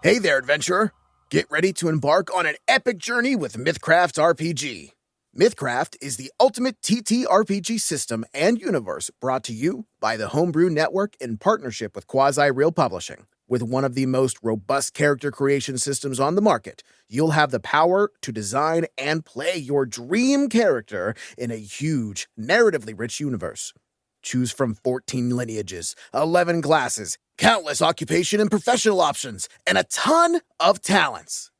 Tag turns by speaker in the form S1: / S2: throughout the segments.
S1: Hey there, adventurer! Get ready to embark on an epic journey with Mythcraft RPG. Mythcraft is the ultimate TTRPG system and universe brought to you by the Homebrew Network in partnership with Quasi Real Publishing. With one of the most robust character creation systems on the market, you'll have the power to design and play your dream character in a huge, narratively rich universe. Choose from 14 lineages, 11 classes, countless occupation and professional options, and a ton of talents.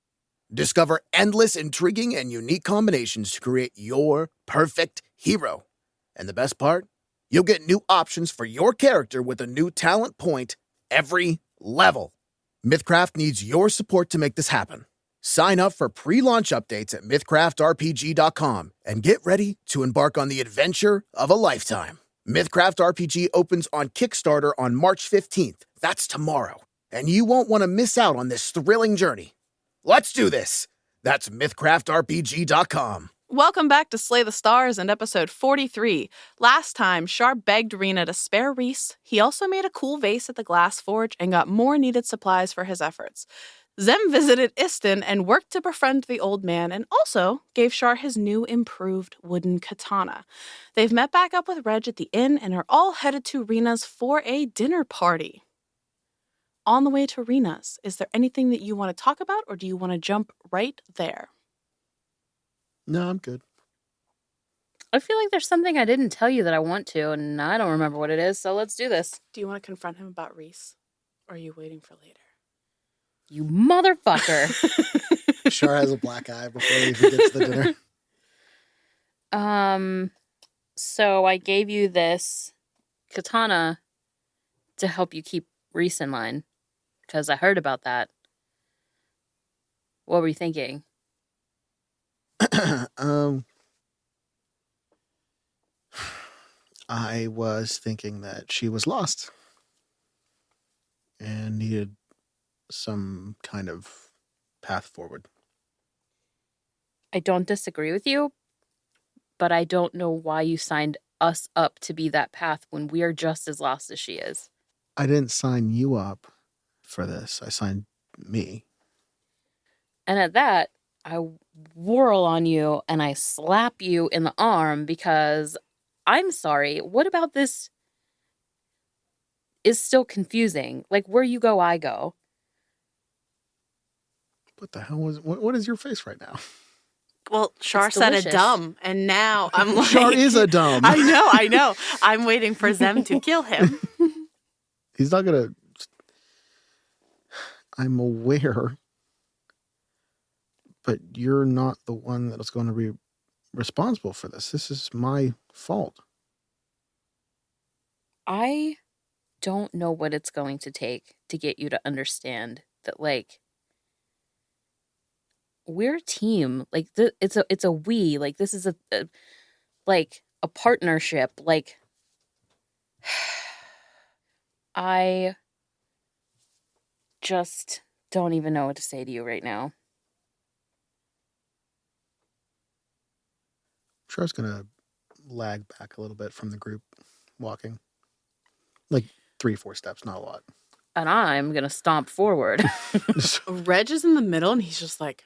S1: Discover endless, intriguing, and unique combinations to create your perfect hero. And the best part? You'll get new options for your character with a new talent point every level. Mythcraft needs your support to make this happen. Sign up for pre-launch updates at mythcraftrpg.com and get ready to embark on the adventure of a lifetime. Mythcraft RPG opens on Kickstarter on March 15th. That's tomorrow. And you won't want to miss out on this thrilling journey. Let's do this. That's mythcraftrpg.com.
S2: Welcome back to Slay the Stars and episode 43. Last time, Char begged Rina to spare Reese. He also made a cool vase at the Glass Forge and got more needed supplies for his efforts. Zem visited Istin and worked to befriend the old man and also gave Char his new improved wooden katana. They've met back up with Reg at the inn and are all headed to Rina's for a dinner party. On the way to Rina's, is there anything that you want to talk about or do you want to jump right there?
S3: No, I'm good.
S4: I feel like there's something I didn't tell you that I want to, and I don't remember what it is, so let's do this.
S2: Do you want to confront him about Reese? Or are you waiting for later?
S4: You motherfucker.
S3: Char has a black eye before he even gets to the dinner.
S4: So I gave you this katana to help you keep Reese in line, because I heard about that. What were you thinking?
S3: I was thinking that she was lost and needed some kind of path forward.
S4: I don't disagree with you, but I don't know why you signed us up to be that path when we're just as lost as she is.
S3: I didn't sign you up for this. I signed me.
S4: And at that, I whirl on you and I slap you in the arm because I'm sorry. What about this is still confusing? Like, where you go, I go.
S3: What the hell was... What is your face right now?
S2: Well, Char said a dumb, and now I'm like...
S3: Char is a dumb.
S2: I know. I'm waiting for Zem to kill him.
S3: He's not gonna... I'm aware, but you're not the one that is going to be responsible for this. This is my fault.
S4: I don't know what it's going to take to get you to understand that, like, we're a team. Like, it's a we. Like, this is a partnership. Like, I just don't even know what to say to you right now.
S3: Char's gonna lag back a little bit from the group walking. Like 3-4 steps, not a lot.
S4: And I'm gonna stomp forward.
S2: Reg is in the middle and he's just like,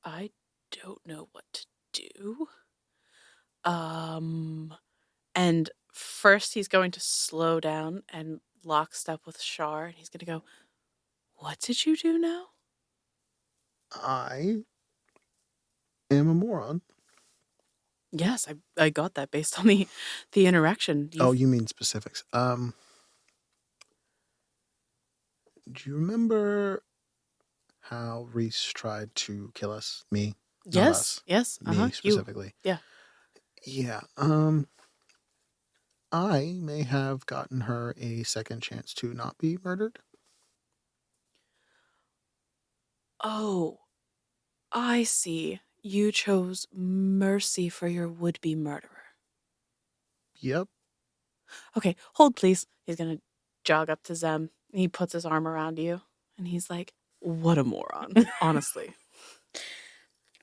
S2: I don't know what to do. And first he's going to slow down and lockstep with Char, and he's going to go, what did you do now?
S3: I am a moron.
S2: Yes, I got that based on the interaction.
S3: Oh, you mean specifics. Do you remember how Reese tried to kill us? Me? Not us.
S2: Yes.
S3: Me specifically.
S2: Yeah.
S3: Yeah. I may have gotten her a second chance to not be murdered.
S2: Oh, I see. You chose mercy for your would-be murderer.
S3: Yep.
S2: Okay, hold please. He's gonna jog up to Zem. He puts his arm around you, and he's like, what a moron, honestly.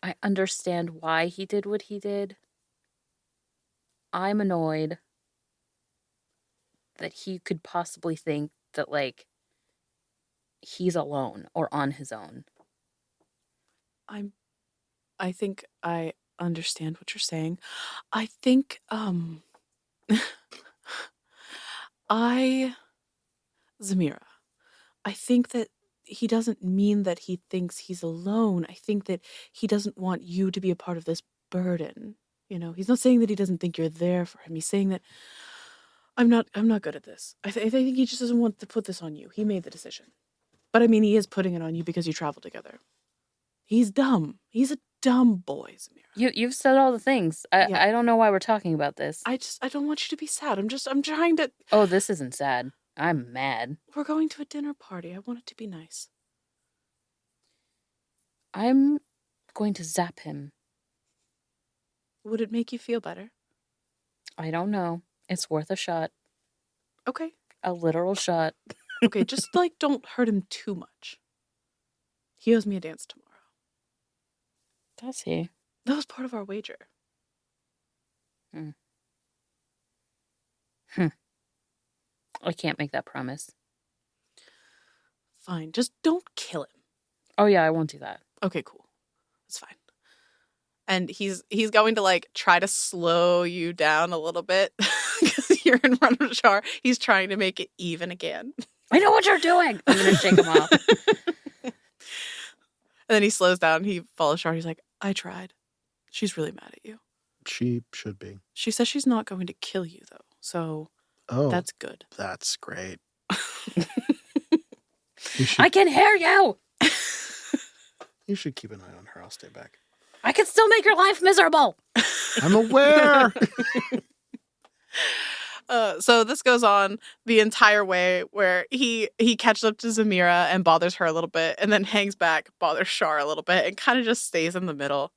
S4: I understand why he did what he did. I'm annoyed that he could possibly think that, like, he's alone or on his own.
S2: I think I understand what you're saying. I think Zamira, I think that he doesn't mean that he thinks he's alone. I think that he doesn't want you to be a part of this burden. You know, he's not saying that he doesn't think you're there for him. He's saying that I'm not good at this. I think he just doesn't want to put this on you. He made the decision. But I mean, he is putting it on you because you travel together. He's dumb. He's a dumb boy, Zamira.
S4: You've said all the things.
S2: Yeah.
S4: I don't know why we're talking about this.
S2: I don't want you to be sad. I'm trying to.
S4: Oh, this isn't sad. I'm mad.
S2: We're going to a dinner party. I want it to be nice.
S4: I'm going to zap him.
S2: Would it make you feel better?
S4: I don't know. It's worth a shot.
S2: Okay.
S4: A literal shot.
S2: Okay, just don't hurt him too much. He owes me a dance tomorrow.
S4: Does he?
S2: That was part of our wager.
S4: I can't make that promise.
S2: Fine, just don't kill him.
S4: Oh yeah, I won't do that.
S2: Okay, cool. That's fine. And he's going to try to slow you down a little bit because you're in front of Char. He's trying to make it even again.
S4: I know what you're doing. I'm going to shake him off.
S2: And then he slows down. He follows Char. He's like, I tried. She's really mad at you.
S3: She should be.
S2: She says she's not going to kill you, though. So that's good.
S3: That's great.
S4: I can hear you.
S3: You should keep an eye on her. I'll stay back.
S4: I can still make your life miserable.
S3: I'm aware.
S2: So this goes on the entire way where he catches up to Zamira and bothers her a little bit and then hangs back, bothers Char a little bit, and kind of just stays in the middle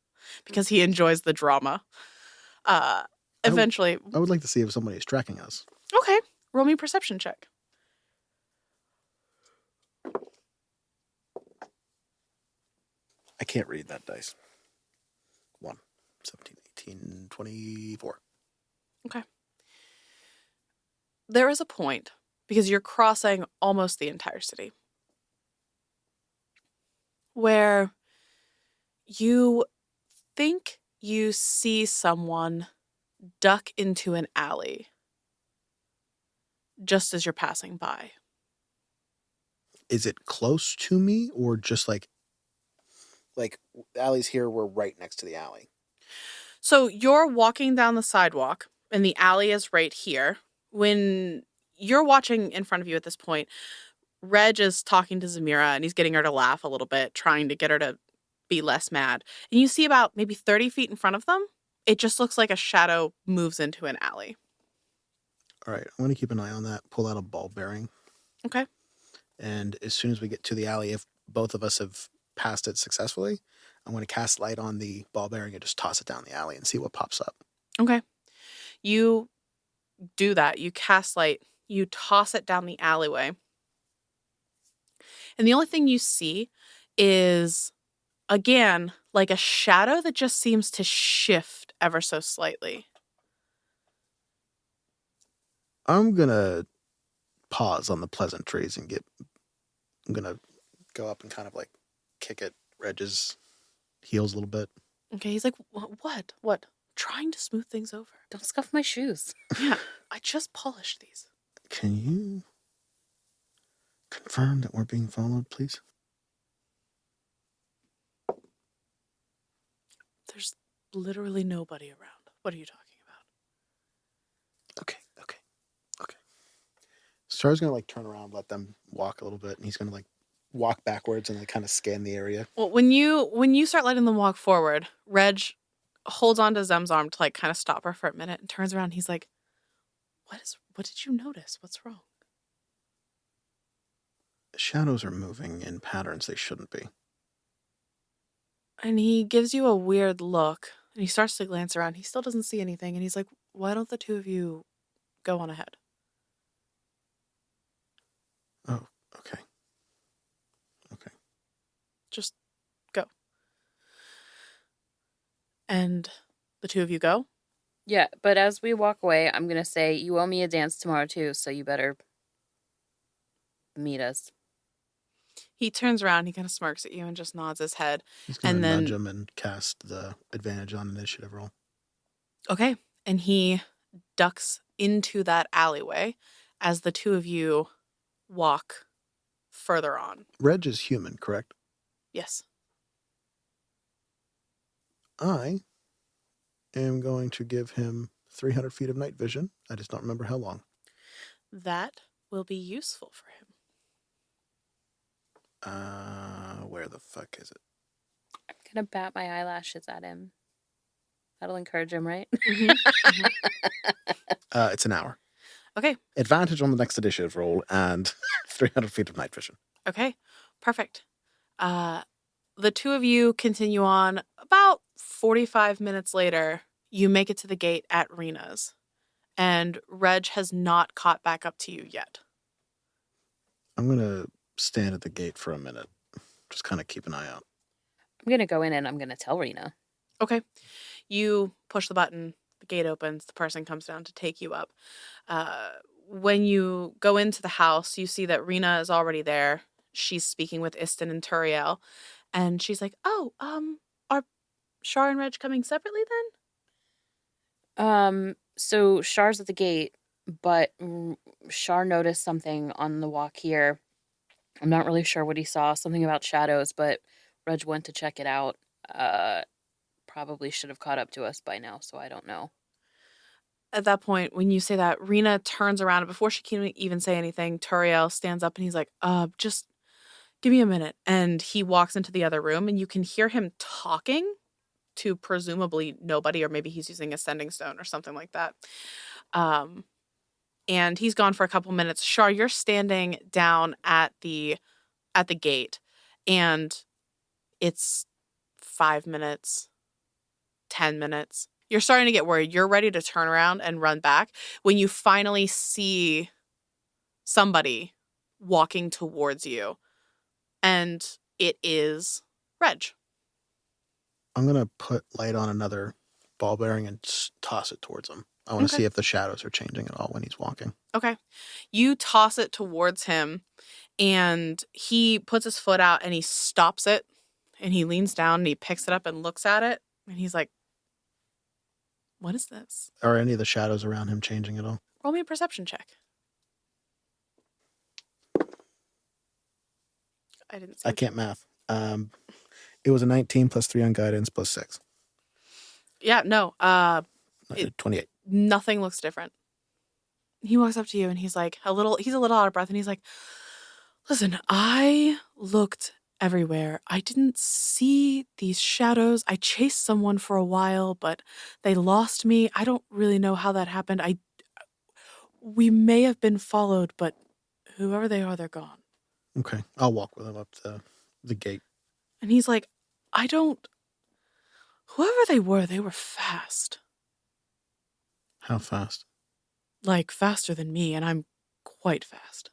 S2: because he enjoys the drama. Eventually...
S3: I would like to see if somebody is tracking us.
S2: Okay. Roll me a perception check.
S3: I can't read that dice. 1, 17, 18, 24.
S2: Okay. There is a point, because you're crossing almost the entire city, where you think you see someone duck into an alley just as you're passing by.
S3: Is it close to me or just like the alley's here, we're right next to the alley?
S2: So you're walking down the sidewalk and the alley is right here. When you're watching in front of you at this point, Reg is talking to Zamira and he's getting her to laugh a little bit, trying to get her to be less mad. And you see about maybe 30 feet in front of them, it just looks like a shadow moves into an alley.
S3: All right, I'm going to keep an eye on that, pull out a ball bearing.
S2: Okay.
S3: And as soon as we get to the alley, if both of us have passed it successfully, I'm going to cast light on the ball bearing and just toss it down the alley and see what pops up.
S2: Okay. You do that. You cast light. You toss it down the alleyway. And the only thing you see is, again, like a shadow that just seems to shift ever so slightly.
S3: I'm going to pause on the pleasantries and I'm going to go up and kind of kick at Reg's heels a little bit.
S2: Okay, he's like, what? Trying to smooth things over.
S4: Don't scuff my shoes.
S2: Yeah, I just polished these.
S3: Can you confirm that we're being followed, please?
S2: There's literally nobody around. What are you talking about?
S3: Okay. Char's going to turn around, let them walk a little bit, and he's going to walk backwards and kind of scan the area.
S2: Well, when you start letting them walk forward, Reg holds on to Zem's arm to kind of stop her for a minute and turns around and he's like, what did you notice? What's wrong?
S3: Shadows are moving in patterns they shouldn't be.
S2: And he gives you a weird look and he starts to glance around. He still doesn't see anything. And he's like, why don't the two of you go on ahead?
S3: Oh, okay.
S2: Just go. And the two of you go?
S4: Yeah, but as we walk away, I'm going to say, you owe me a dance tomorrow too, so you better meet us.
S2: He turns around, he kind of smirks at you and just nods his head.
S3: He's going
S2: And
S3: to
S2: then,
S3: nudge him and cast the advantage on initiative roll.
S2: okay. And he ducks into that alleyway as the two of you walk further on.
S3: Reg is human, correct?
S2: Yes.
S3: I am going to give him 300 feet of night vision. I just don't remember how long.
S2: That will be useful for him.
S3: Where the fuck is it?
S4: I'm going to bat my eyelashes at him. That'll encourage him, right?
S3: It's an hour.
S2: Okay.
S3: Advantage on the next initiative roll and 300 feet of night vision.
S2: Okay. Perfect. The two of you continue on. About 45 minutes later, you make it to the gate at Rina's. And Reg has not caught back up to you yet.
S3: I'm going to stand at the gate for a minute. Just kind of keep an eye out.
S4: I'm going to go in and I'm going to tell Rina.
S2: Okay. You push the button, the gate opens, the person comes down to take you up. When you go into the house, you see that Rina is already there. She's speaking with Istin and Turiel. And she's like, oh, are Char and Reg coming separately then?
S4: So Char's at the gate, but Char noticed something on the walk here. I'm not really sure what he saw, something about shadows, but Reg went to check it out. Probably should have caught up to us by now, so I don't know.
S2: At that point, when you say that, Rina turns around, and before she can even say anything, Turiel stands up and he's like, just give me a minute. And he walks into the other room, and you can hear him talking to presumably nobody, or maybe he's using a sending stone or something like that. And he's gone for a couple minutes. Char, you're standing down at the gate, and it's 5 minutes, 10 minutes. You're starting to get worried. You're ready to turn around and run back when you finally see somebody walking towards you. And it is Reg.
S3: I'm going to put light on another ball bearing and toss it towards him. I want to see if the shadows are changing at all when he's walking.
S2: Okay. You toss it towards him, and he puts his foot out and he stops it, and he leans down and he picks it up and looks at it, and he's like, what is this?
S3: Are any of the shadows around him changing at all?
S2: Roll me a perception check. I didn't see.
S3: I can't math. It was a 19 plus 3 on guidance plus 6.
S2: Yeah, no.
S3: 28.
S2: Nothing looks different. He walks up to you and he's like he's a little out of breath, and he's like, listen, I looked everywhere. I didn't see these shadows. I chased someone for a while, but they lost me. I don't really know how that happened. We may have been followed, but whoever they are, they're gone.
S3: Okay. I'll walk with him up to the gate.
S2: And he's like, whoever they were fast.
S3: How fast?
S2: Like faster than me, and I'm quite fast.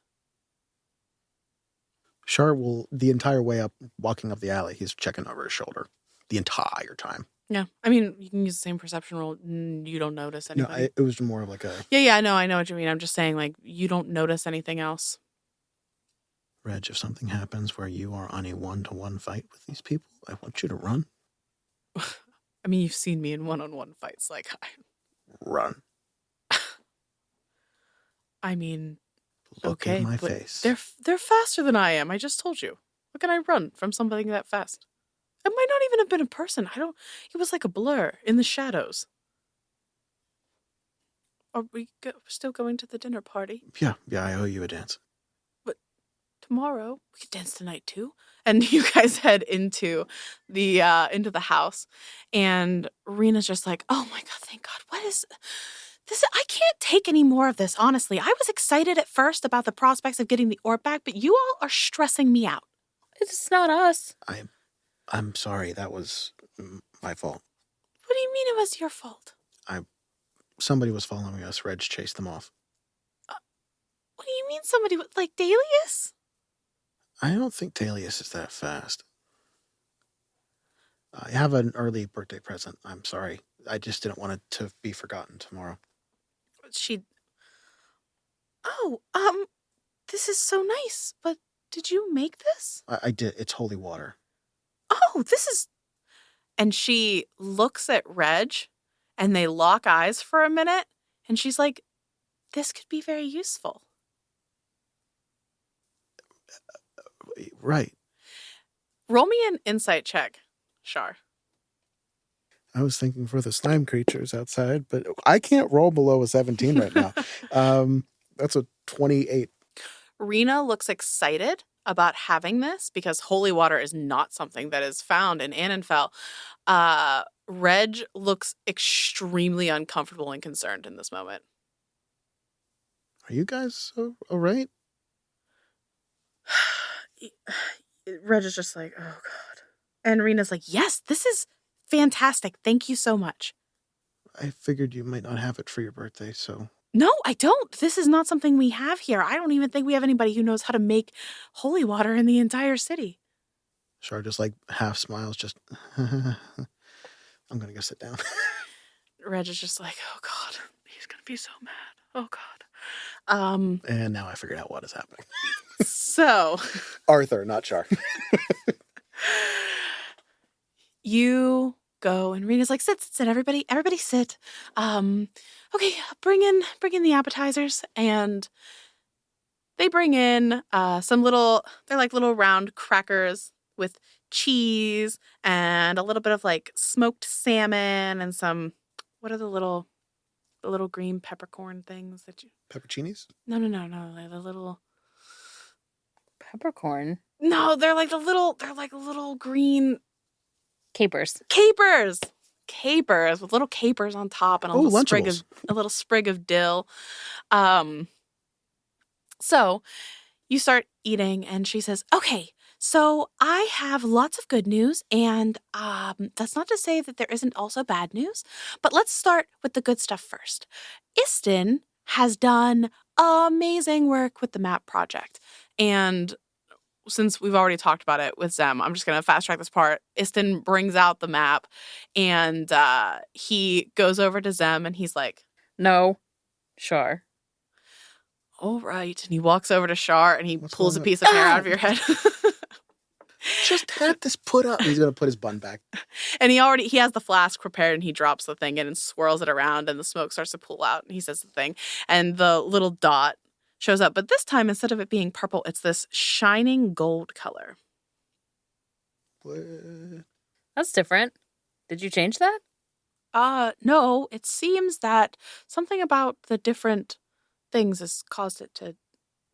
S3: Char will, the entire way up, walking up the alley, he's checking over his shoulder the entire time.
S2: Yeah. I mean, you can use the same perception roll. You don't notice anything.
S3: No, it was more of like a...
S2: Yeah, I know what you mean. I'm just saying, like, you don't notice anything else.
S3: Reg, if something happens where you are on a 1-to-1 fight with these people, I want you to run.
S2: I mean, you've seen me in one-on-one fights. Like,
S3: Run.
S2: I mean,
S3: Look
S2: okay,
S3: in my
S2: but
S3: face.
S2: They're faster than I am. I just told you. How can I run from something that fast? It might not even have been a person. It was like a blur in the shadows. Are we still going to the dinner party?
S3: Yeah, I owe you a dance.
S2: But tomorrow we could dance tonight too. And you guys head into the house, and Rina's just like, "Oh my god, thank God! What is this? I can't take any more of this. Honestly, I was excited at first about the prospects of getting the orb back, but you all are stressing me out."
S4: It's not us.
S3: I'm sorry. That was my fault.
S2: What do you mean it was your fault?
S3: Somebody was following us. Reg chased them off.
S2: What do you mean somebody like Dalius?
S3: I don't think Dalius is that fast. I have an early birthday present. I'm sorry. I just didn't want it to be forgotten tomorrow.
S2: This is so nice, but did you make this?
S3: I did. It's holy water.
S2: Oh, this is... And she looks at Reg, and they lock eyes for a minute, and she's like, this could be very useful.
S3: Right.
S2: Roll me an insight check, Char.
S3: I was thinking for the slime creatures outside, but I can't roll below a 17 right now. That's a 28.
S2: Rina looks excited about having this because holy water is not something that is found in Anenfel. Reg looks extremely uncomfortable and concerned in this moment.
S3: Are you guys all right?
S2: Reg is just like, oh God. And Rina's like, yes, this is fantastic. Thank you so much.
S3: I figured you might not have it for your birthday, so...
S2: No, I don't. This is not something we have here. I don't even think we have anybody who knows how to make holy water in the entire city.
S3: Char just like half smiles, just... I'm going to go sit down.
S2: Reg is just like, oh God, he's going to be so mad. Oh God.
S3: And now I figured out what is happening.
S2: So...
S3: Arthur, not Char.
S2: You go, and Rina's like, sit, everybody sit. Okay, bring in the appetizers, and they bring in they're like little round crackers with cheese and a little bit of like smoked salmon and some, what are the little green peppercorn things that you...
S3: Pepperoncinis?
S2: No, they're the little...
S4: Peppercorn?
S2: No, they're like little green...
S4: Capers
S2: with little capers on top and a little sprig of dill. So you start eating, and she says, okay, so I have lots of good news, and that's not to say that there isn't also bad news, but let's start with the good stuff first. Istin has done amazing work with the map project, and since we've already talked about it with Zem, I'm just going to fast track this part. Istin brings out the map, and he goes over to Zem, and he's like,
S4: no, Char.
S2: All right. And he walks over to Char, and he pulls a piece of hair out of your head.
S3: Just had this put up. He's going to put his bun back.
S2: And he has the flask prepared, and he drops the thing in and swirls it around, and the smoke starts to pull out, and he says the thing. And the little dot shows up. But this time, instead of it being purple, it's this shining gold color.
S3: What?
S4: That's different. Did you change that?
S2: No. It seems that something about the different things has caused it to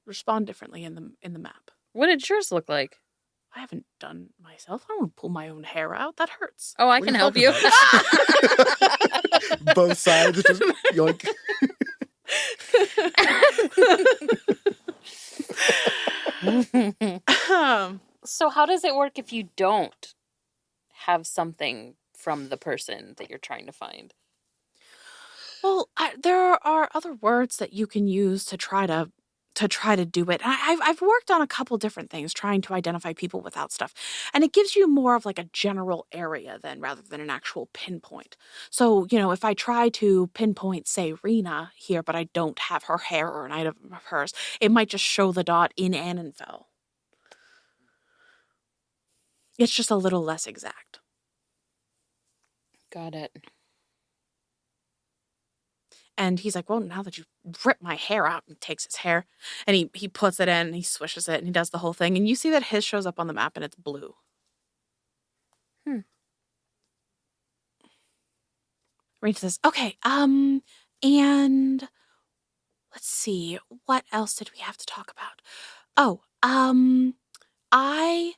S2: respond differently in the map.
S4: What did yours look like?
S2: I haven't done myself. I don't want to pull my own hair out. That hurts.
S4: Oh, I can help you.
S3: Both sides. Just yoink.
S4: So how does it work if you don't have something from the person that you're trying to find?
S2: Well, there are other words that you can use to try to do it. I've worked on a couple different things trying to identify people without stuff, and it gives you more of like a general area rather than an actual pinpoint. So, if I try to pinpoint, say, Rina here, but I don't have her hair or an item of hers, it might just show the dot in Anenfel. It's just a little less exact.
S4: Got it.
S2: And he's like, well, now that you ripped my hair out, and takes his hair and he puts it in and he swishes it and he does the whole thing. And you see that his shows up on the map and it's blue. Rina says, okay, and let's see, what else did we have to talk about? Oh, I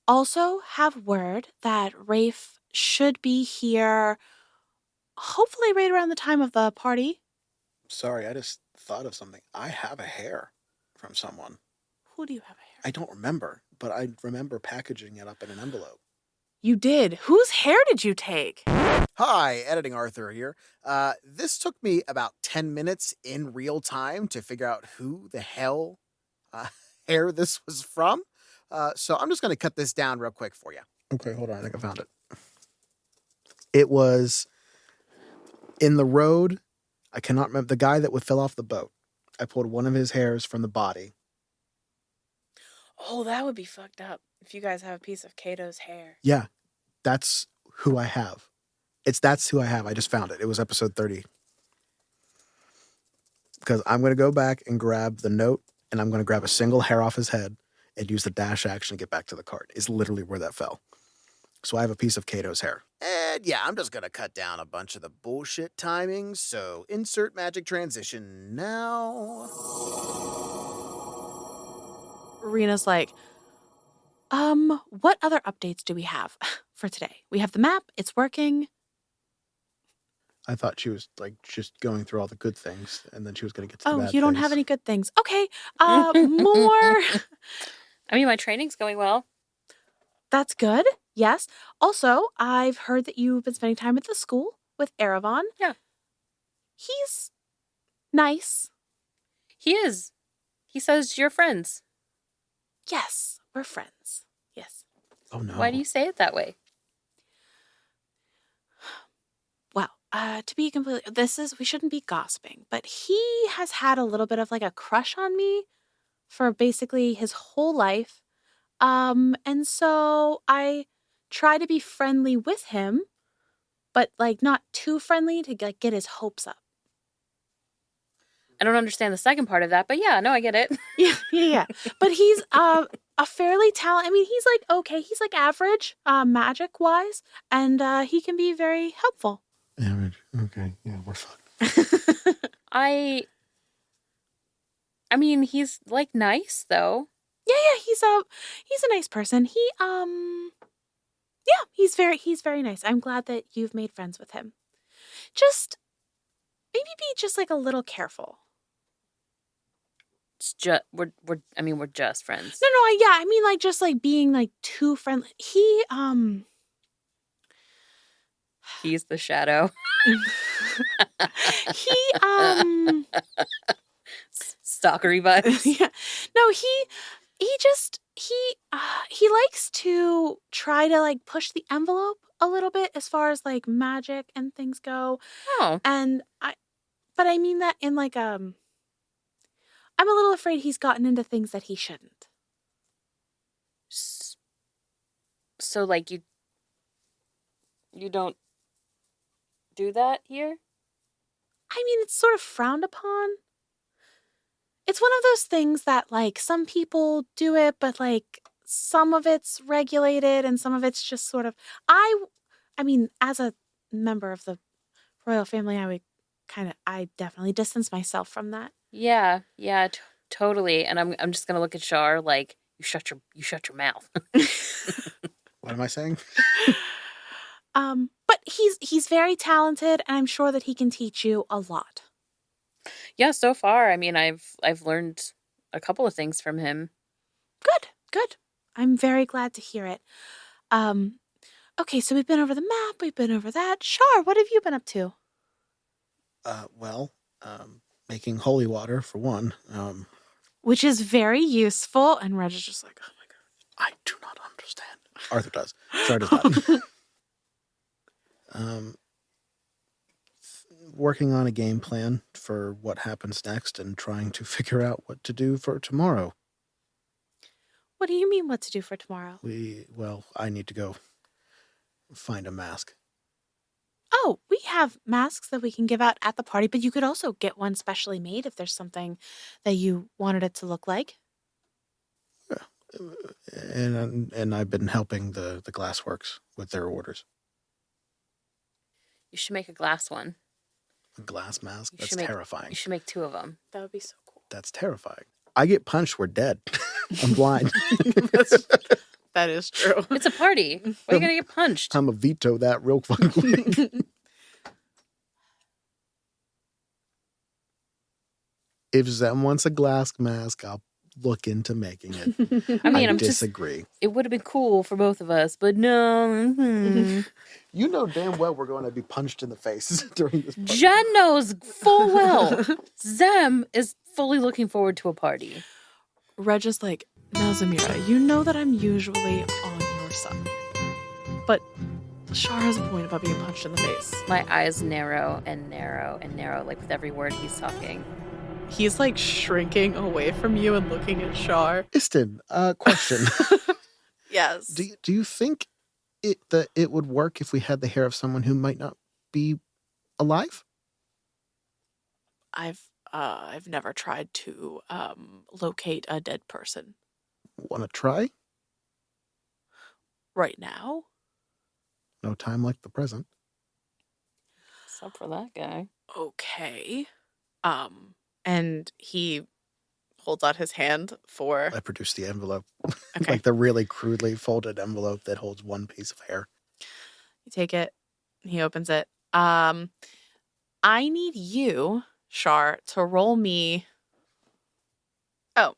S2: also have word that Rafe should be here hopefully right around the time of the party.
S3: Sorry, I just thought of something. I have a hair from someone.
S2: Who do you have a hair?
S3: I don't remember, but I remember packaging it up in an envelope.
S2: You did? Whose hair did you take?
S1: Hi, Editing Arthur here. This took me about 10 minutes in real time to figure out who the hell hair this was from. So I'm just going to cut this down real quick for you.
S3: Okay, hold on. I think I found it. It was in the road. I cannot remember. The guy that fell off the boat. I pulled one of his hairs from the body.
S2: Oh, that would be fucked up if you guys have a piece of Kato's hair.
S3: Yeah, that's who I have. That's who I have. I just found it. It was episode 30. Because I'm going to go back and grab the note, and I'm going to grab a single hair off his head and use the dash action to get back to the cart. Is literally where that fell. So I have a piece of Kato's hair.
S1: And yeah, I'm just gonna cut down a bunch of the bullshit timings, so insert magic transition now.
S2: Rina's like, what other updates do we have for today? We have the map. It's working.
S3: I thought she was like just going through all the good things, and then she was going to get to the
S2: Oh,
S3: bad
S2: you don't
S3: things.
S2: have any good things. Okay. More.
S4: I mean, my training's going well.
S2: That's good. Yes. Also, I've heard that you've been spending time at the school with Erevan.
S4: Yeah.
S2: He's nice.
S4: He is. He says you're friends.
S2: Yes, we're friends. Yes.
S3: Oh no!
S4: Why do you say it that way?
S2: Well, to be completely, we shouldn't be gossiping, but he has had a little bit of like a crush on me for basically his whole life. And so I try to be friendly with him, but like not too friendly to like get his hopes up.
S4: I don't understand the second part of that, but yeah, no, I get it.
S2: Yeah. But he's a fairly talented. I mean, he's like okay, he's like average, magic wise, and he can be very helpful.
S3: Average. Okay. Yeah, we're fine.
S4: I mean, he's like nice though.
S2: Yeah, he's a nice person. He's very nice. I'm glad that you've made friends with him. Just maybe be just like a little careful.
S4: It's just we're just friends.
S2: No, I mean like just like being like too friendly.
S4: He's the shadow. Stalkery vibes.
S2: Yeah. No, he likes to try to like push the envelope a little bit as far as like magic and things go.
S4: Oh.
S2: And but I mean that in like I'm a little afraid he's gotten into things that he shouldn't.
S4: So like you don't do that here?
S2: I mean, it's sort of frowned upon. It's one of those things that, like, some people do it, but, like, some of it's regulated and some of it's just sort of... I mean, as a member of the royal family, I definitely distance myself from that.
S4: Yeah, totally. And I'm just gonna look at Char like, you shut your mouth.
S3: What am I saying?
S2: But he's very talented, and I'm sure that he can teach you a lot.
S4: Yeah, so far, I mean, I've learned a couple of things from him.
S2: Good. I'm very glad to hear it. Okay, so we've been over the map, we've been over that. Char, what have you been up to?
S3: Making holy water for one.
S2: Which is very useful, and Reg is just like, oh my god.
S3: I do not understand. Arthur does. Char does not. Working on a game plan for what happens next and trying to figure out what to do for tomorrow.
S2: What do you mean what to do for tomorrow?
S3: I need to go find a mask.
S2: Oh, we have masks that we can give out at the party, but you could also get one specially made if there's something that you wanted it to look like.
S3: Yeah. And I've been helping the Glassworks with their orders.
S4: You should make a glass one.
S3: A glass mask? That's terrifying.
S4: You should make 2 of them.
S2: That would be so cool.
S3: That's terrifying. I get punched, we're dead. I'm blind.
S2: That is true.
S4: It's a party. Why are you going to get punched?
S3: I'm going to veto that real quick. If Zem wants a glass mask, I'll look into making it.
S4: I mean,
S3: I disagree.
S4: It would have been cool for both of us, but no.
S3: You know damn well we're going to be punched in the face during this party.
S4: Jen knows full well. Zem is fully looking forward to a party.
S2: Reg is like, now Zamira, you know that I'm usually on your side. But Char has a point about being punched in the face.
S4: My eyes narrow and narrow and narrow, like with every word he's talking.
S2: he's like shrinking away from you and looking at Char.
S3: Istin, question.
S2: Yes.
S3: Do you think it would work if we had the hair of someone who might not be alive?
S2: I've never tried to locate a dead person.
S3: Want to try?
S2: Right now?
S3: No time like the present.
S4: Except for that guy.
S2: Okay. And he holds out his hand for...
S3: I produced the envelope.
S2: Okay.
S3: Like the really crudely folded envelope that holds one piece of hair.
S2: You take it. He opens it. I need you, Char, to roll me... Oh,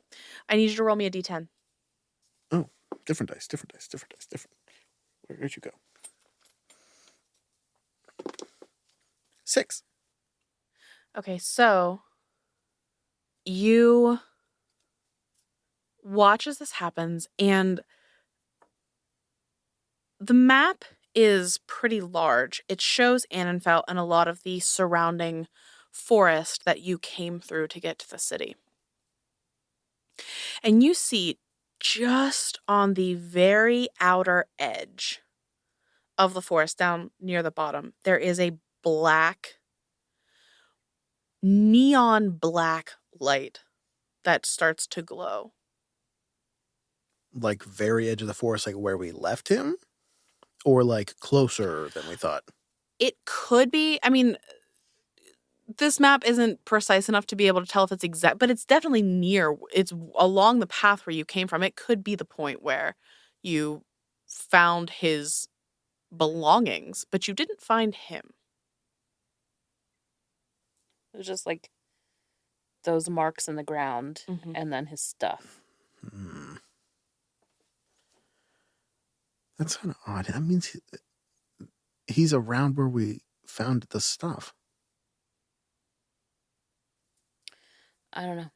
S2: I need you to roll me a d10.
S3: Oh, different dice. Where'd you go? 6.
S2: Okay, so you watch as this happens, and the map is pretty large. It shows Anenfel and a lot of the surrounding forest that you came through to get to the city. And you see just on the very outer edge of the forest, down near the bottom, there is a neon black light that starts to glow.
S3: Like very edge of the forest, like where we left him? Or like closer than we thought?
S2: It could be, I mean, this map isn't precise enough to be able to tell if it's exact, but it's definitely near. It's along the path where you came from. It could be the point where you found his belongings, but you didn't find him.
S4: It was just like those marks in the ground
S2: Mhm.
S4: and then his stuff.
S3: That's kind of odd. That means he's around where we found the stuff.
S4: I don't know.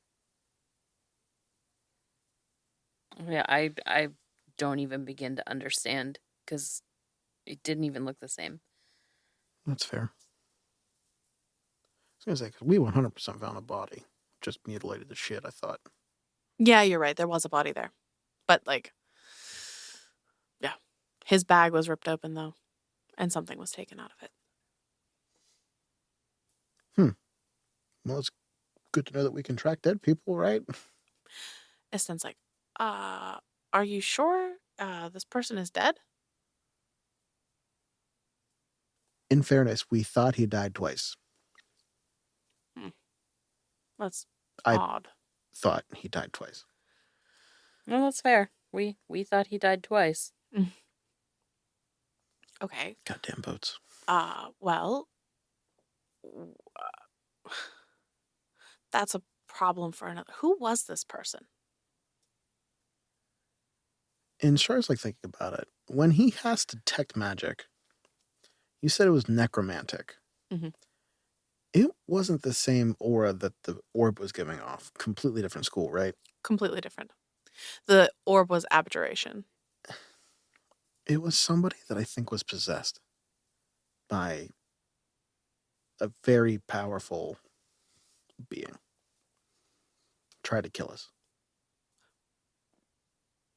S4: Yeah, I don't even begin to understand because it didn't even look the same.
S3: That's fair. I was going to say, because we 100% found a body. Just mutilated the shit, I thought.
S2: Yeah, you're right. There was a body there. But, like, yeah. His bag was ripped open, though, and something was taken out of it.
S3: Well, it's good to know that we can track dead people, right?
S2: Istin's like, are you sure this person is dead?
S3: In fairness, we thought he died twice.
S2: That's
S3: I
S2: odd.
S3: thought he died twice.
S4: Well, that's fair. We thought he died twice.
S2: Okay.
S3: Goddamn boats.
S2: Well, that's a problem for another. Who was this person?
S3: And Char's like thinking about it. When he has to detect magic, you said it was necromantic.
S2: Mhm.
S3: It wasn't the same aura that the orb was giving off. Completely different school, right?
S2: Completely different. The orb was abjuration.
S3: It was somebody that I think was possessed by a very powerful being. Tried to kill us.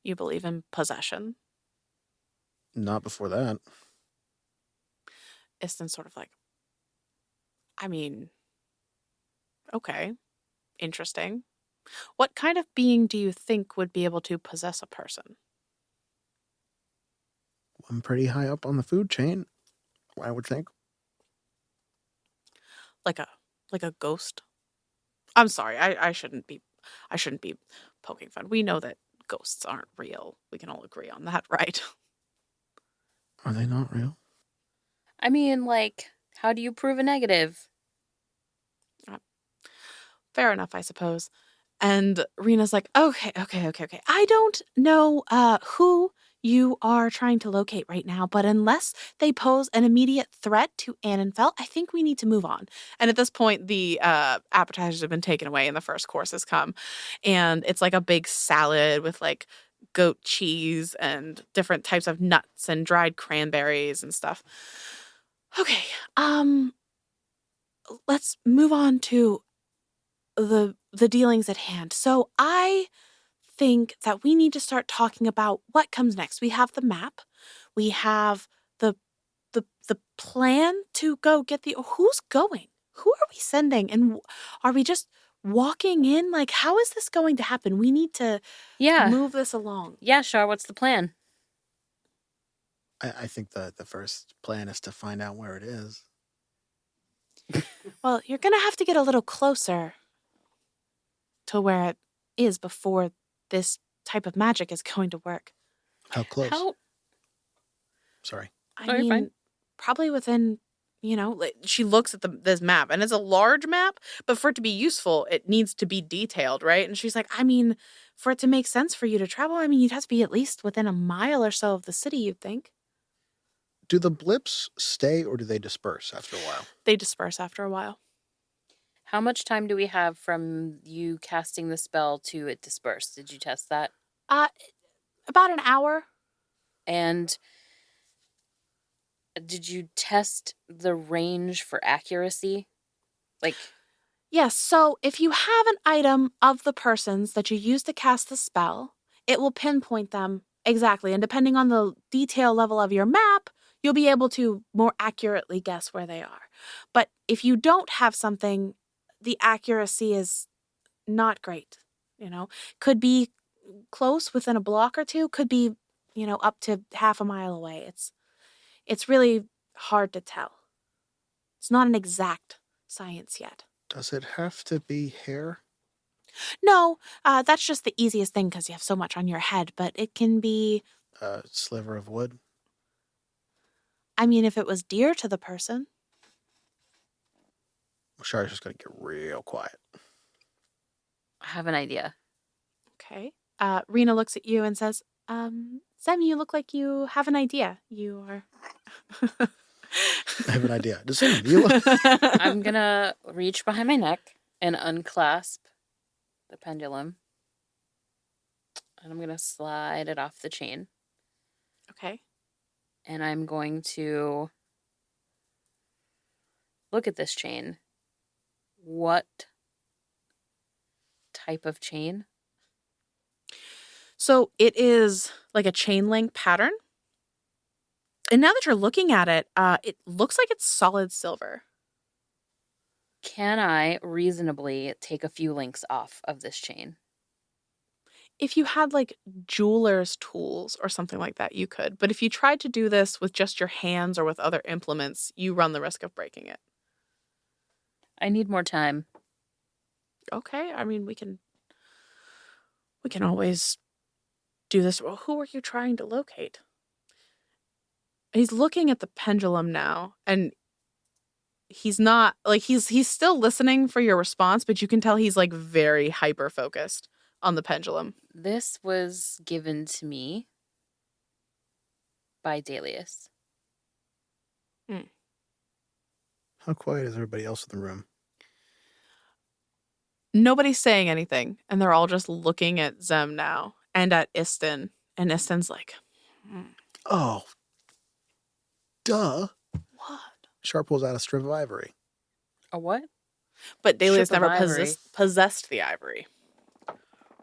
S2: You believe in possession?
S3: Not before that.
S2: Istin's sort of like, I mean, okay, interesting. What kind of being do you think would be able to possess a person?
S3: I'm pretty high up on the food chain, I would think.
S2: Like a ghost? I'm sorry, I shouldn't be poking fun. We know that ghosts aren't real. We can all agree on that, right?
S3: Are they not real?
S4: I mean, like, how do you prove a negative?
S2: Fair enough, I suppose. And Rina's like, okay. I don't know who you are trying to locate right now, but unless they pose an immediate threat to Anenfel, I think we need to move on. And at this point, the appetizers have been taken away and the first course has come. And it's like a big salad with like goat cheese and different types of nuts and dried cranberries and stuff. Okay, let's move on to the dealings at hand. So I think that we need to start talking about what comes next. We have the map. We have the plan to go get who's going? Who are we sending? And are we just walking in? Like, how is this going to happen? We need to move this along.
S4: Yeah, Char, what's the plan?
S3: I think the first plan is to find out where it is.
S2: Well, you're going to have to get a little closer to where it is before this type of magic is going to work.
S3: How close? Sorry.
S2: I mean, probably within, she looks at this map, and it's a large map, but for it to be useful, it needs to be detailed, right? And she's like, I mean, for it to make sense for you to travel, I mean, you'd have to be at least within a mile or so of the city, you'd think.
S3: Do the blips stay or do they disperse after a while?
S2: They disperse after a while.
S4: How much time do we have from you casting the spell to it disperse? Did you test that?
S2: About an hour.
S4: And did you test the range for accuracy?
S2: Yes, so if you have an item of the person's that you use to cast the spell, it will pinpoint them exactly. And depending on the detail level of your map, you'll be able to more accurately guess where they are. But if you don't have something, the accuracy is not great. Could be close within a block or two, could be, up to half a mile away. It's really hard to tell. It's not an exact science yet.
S3: Does it have to be hair?
S2: No, that's just the easiest thing because you have so much on your head, but it can be...
S3: A sliver of wood?
S2: I mean, if it was dear to the person.
S3: Char's just going to get real quiet.
S4: I have an idea.
S2: Okay. Rina looks at you and says, Zem, you look like you have an idea. You are...
S3: I have an idea. Does it real?
S4: I'm going to reach behind my neck and unclasp the pendulum. And I'm going to slide it off the chain.
S2: Okay.
S4: And I'm going to look at this chain. What type of chain?
S2: So it is like a chain link pattern. And now that you're looking at it, it looks like it's solid silver.
S4: Can I reasonably take a few links off of this chain?
S2: If you had like jeweler's tools or something like that, you could. But if you tried to do this with just your hands or with other implements, you run the risk of breaking it.
S4: I need more time.
S2: Okay, I mean, we can always do this. Well, who are you trying to locate? He's looking at the pendulum now, and he's not like he's still listening for your response, but you can tell he's like very hyper focused on the pendulum.
S4: This was given to me by Delius.
S3: How quiet is everybody else in the room?
S2: Nobody's saying anything, and they're all just looking at Zem now and at Istin. And Istin's like,
S3: Oh, duh.
S2: What?
S3: Char pulls out a strip of ivory.
S4: A what?
S2: But Delius
S4: Strip
S2: never
S4: of ivory.
S2: possessed the ivory.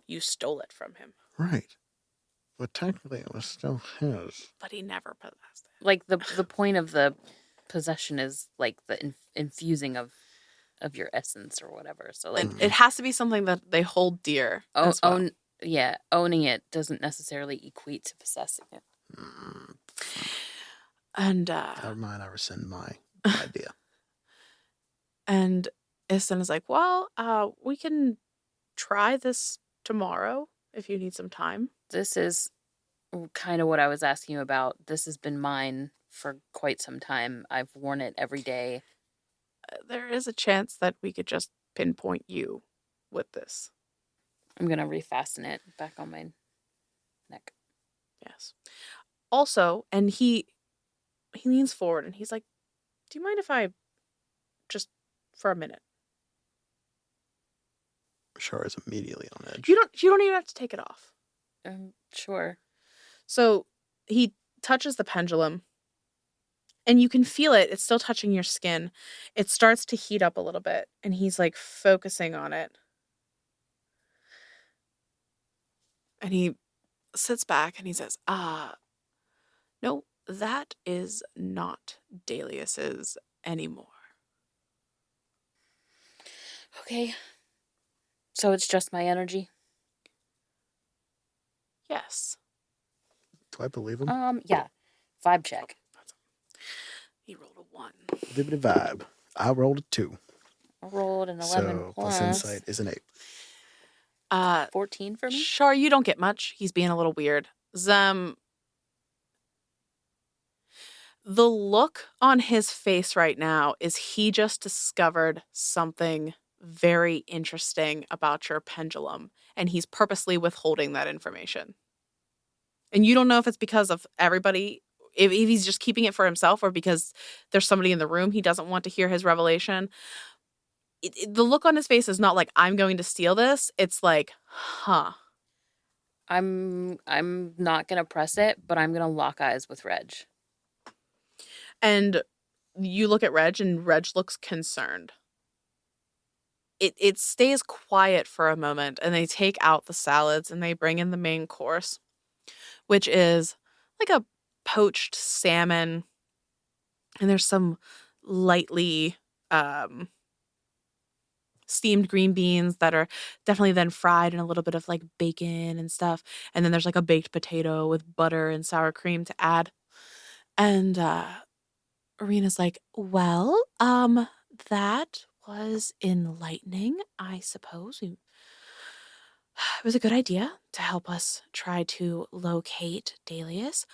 S2: You stole it from him.
S3: Right. But technically it was still his.
S2: But he never possessed it.
S4: Like the point of the possession is like the infusing of your essence or whatever. So like
S2: It has to be something that they hold dear. as well.
S4: Owning it doesn't necessarily equate to possessing it.
S2: And
S3: Never mind, I rescind my idea.
S2: and Istin is like, well, we can try this tomorrow if you need some time.
S4: This is kind of what I was asking you about. This has been mine for quite some time. I've worn it every day.
S2: There is a chance that we could just pinpoint you with this.
S4: I'm going to refasten it back on my neck.
S2: Yes. Also, and he leans forward and he's like, do you mind if I just for a minute?
S3: Char is immediately on edge.
S2: You don't even have to take it off.
S4: Sure.
S2: So he touches the pendulum and you can feel it. It's still touching your skin. It starts to heat up a little bit and he's like focusing on it. And he sits back and he says, no, that is not Dalius's anymore.
S4: Okay. So it's just my energy?
S2: Yes.
S3: Do I believe him?
S4: Yeah. Vibe check.
S2: He rolled a 1.
S3: Vivid vibe. I rolled a 2.
S4: I rolled an 11
S3: So plus insight is an 8.
S4: 14 for me?
S2: Char, you don't get much. He's being a little weird. Zem, the look on his face right now is he just discovered something very interesting about your pendulum, and he's purposely withholding that information. And you don't know if it's because of everybody, if he's just keeping it for himself, or because there's somebody in the room he doesn't want to hear his revelation. The look on his face is not like, I'm going to steal this. It's like, huh.
S4: I'm not gonna press it, but I'm gonna lock eyes with Reg.
S2: And you look at Reg, and Reg looks concerned. It stays quiet for a moment, and they take out the salads and they bring in the main course, which is like a poached salmon, and there's some lightly steamed green beans that are definitely then fried in a little bit of like bacon and stuff, and then there's like a baked potato with butter and sour cream to add. And Rina's like, well, that was enlightening, I suppose. It was a good idea to help us try to locate Dalius.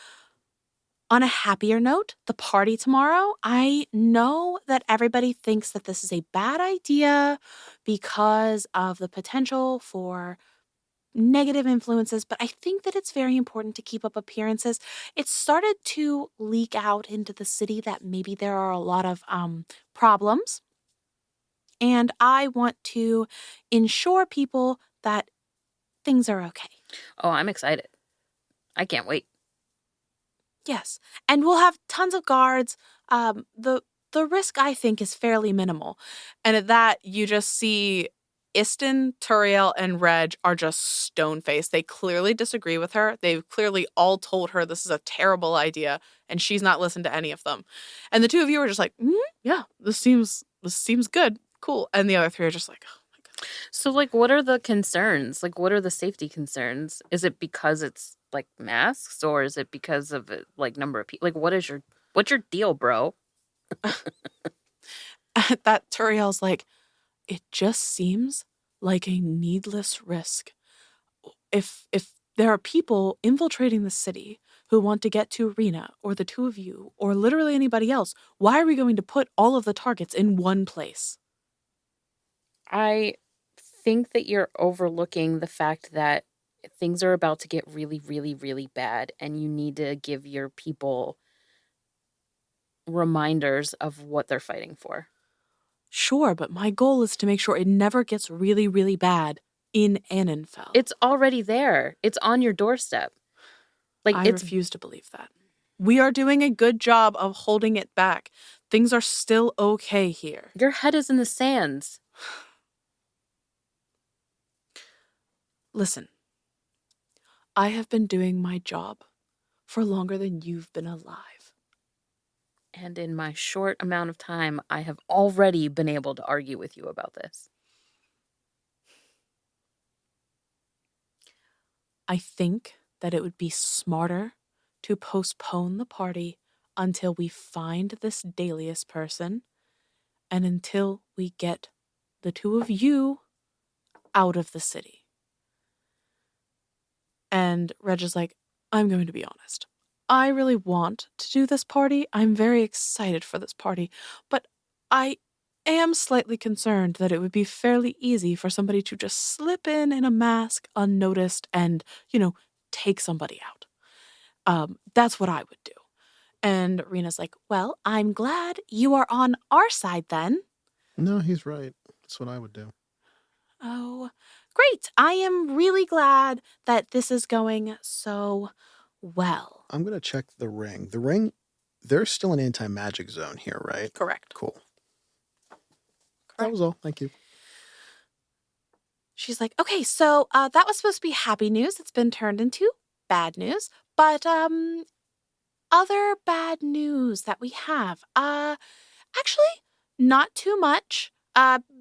S2: On a happier note, the party tomorrow, I know that everybody thinks that this is a bad idea because of the potential for negative influences, but I think that it's very important to keep up appearances. It started to leak out into the city that maybe there are a lot of problems, and I want to ensure people that things are okay.
S4: Oh, I'm excited. I can't wait.
S2: Yes, and we'll have tons of guards. The risk, I think, is fairly minimal. And at that, you just see Istin, Turiel, and Reg are just stone-faced. They clearly disagree with her. They've clearly all told her this is a terrible idea, and she's not listened to any of them. And the two of you are just like, yeah, this seems good, cool. And the other three are just like, oh my God.
S4: So, like, what are the concerns? Like, what are the safety concerns? Is it because it's like masks, or is it because of like number of people? Like, what's your deal, bro?
S2: At that, Turiel's like, it just seems like a needless risk. If there are people infiltrating the city who want to get to Rina or the two of you or literally anybody else, why are we going to put all of the targets in one place?
S4: I think that you're overlooking the fact that things are about to get really, really, really bad, and you need to give your people reminders of what they're fighting for.
S2: Sure, but my goal is to make sure it never gets really, really bad in Anenfel.
S4: It's already there. It's on your doorstep. Like,
S2: I refuse to believe that. We are doing a good job of holding it back. Things are still okay here.
S4: Your head is in the sands.
S2: Listen, I have been doing my job for longer than you've been alive.
S4: And in my short amount of time, I have already been able to argue with you about this.
S2: I think that it would be smarter to postpone the party until we find this Dalius person and until we get the two of you out of the city. And Reg is like, I'm going to be honest. I really want to do this party. I'm very excited for this party, but I am slightly concerned that it would be fairly easy for somebody to just slip in a mask unnoticed and, take somebody out. That's what I would do. And Rina's like, well, I'm glad you are on our side then.
S3: No, he's right. That's what I would do.
S2: Oh, great. I am really glad that this is going so well.
S3: I'm going to check the ring. The ring, there's still an anti-magic zone here, right?
S2: Correct.
S3: Cool.
S2: Correct.
S3: That was all. Thank you.
S2: she's like, okay, so that was supposed to be happy news. It's been turned into bad news. But other bad news that we have. Actually, not too much.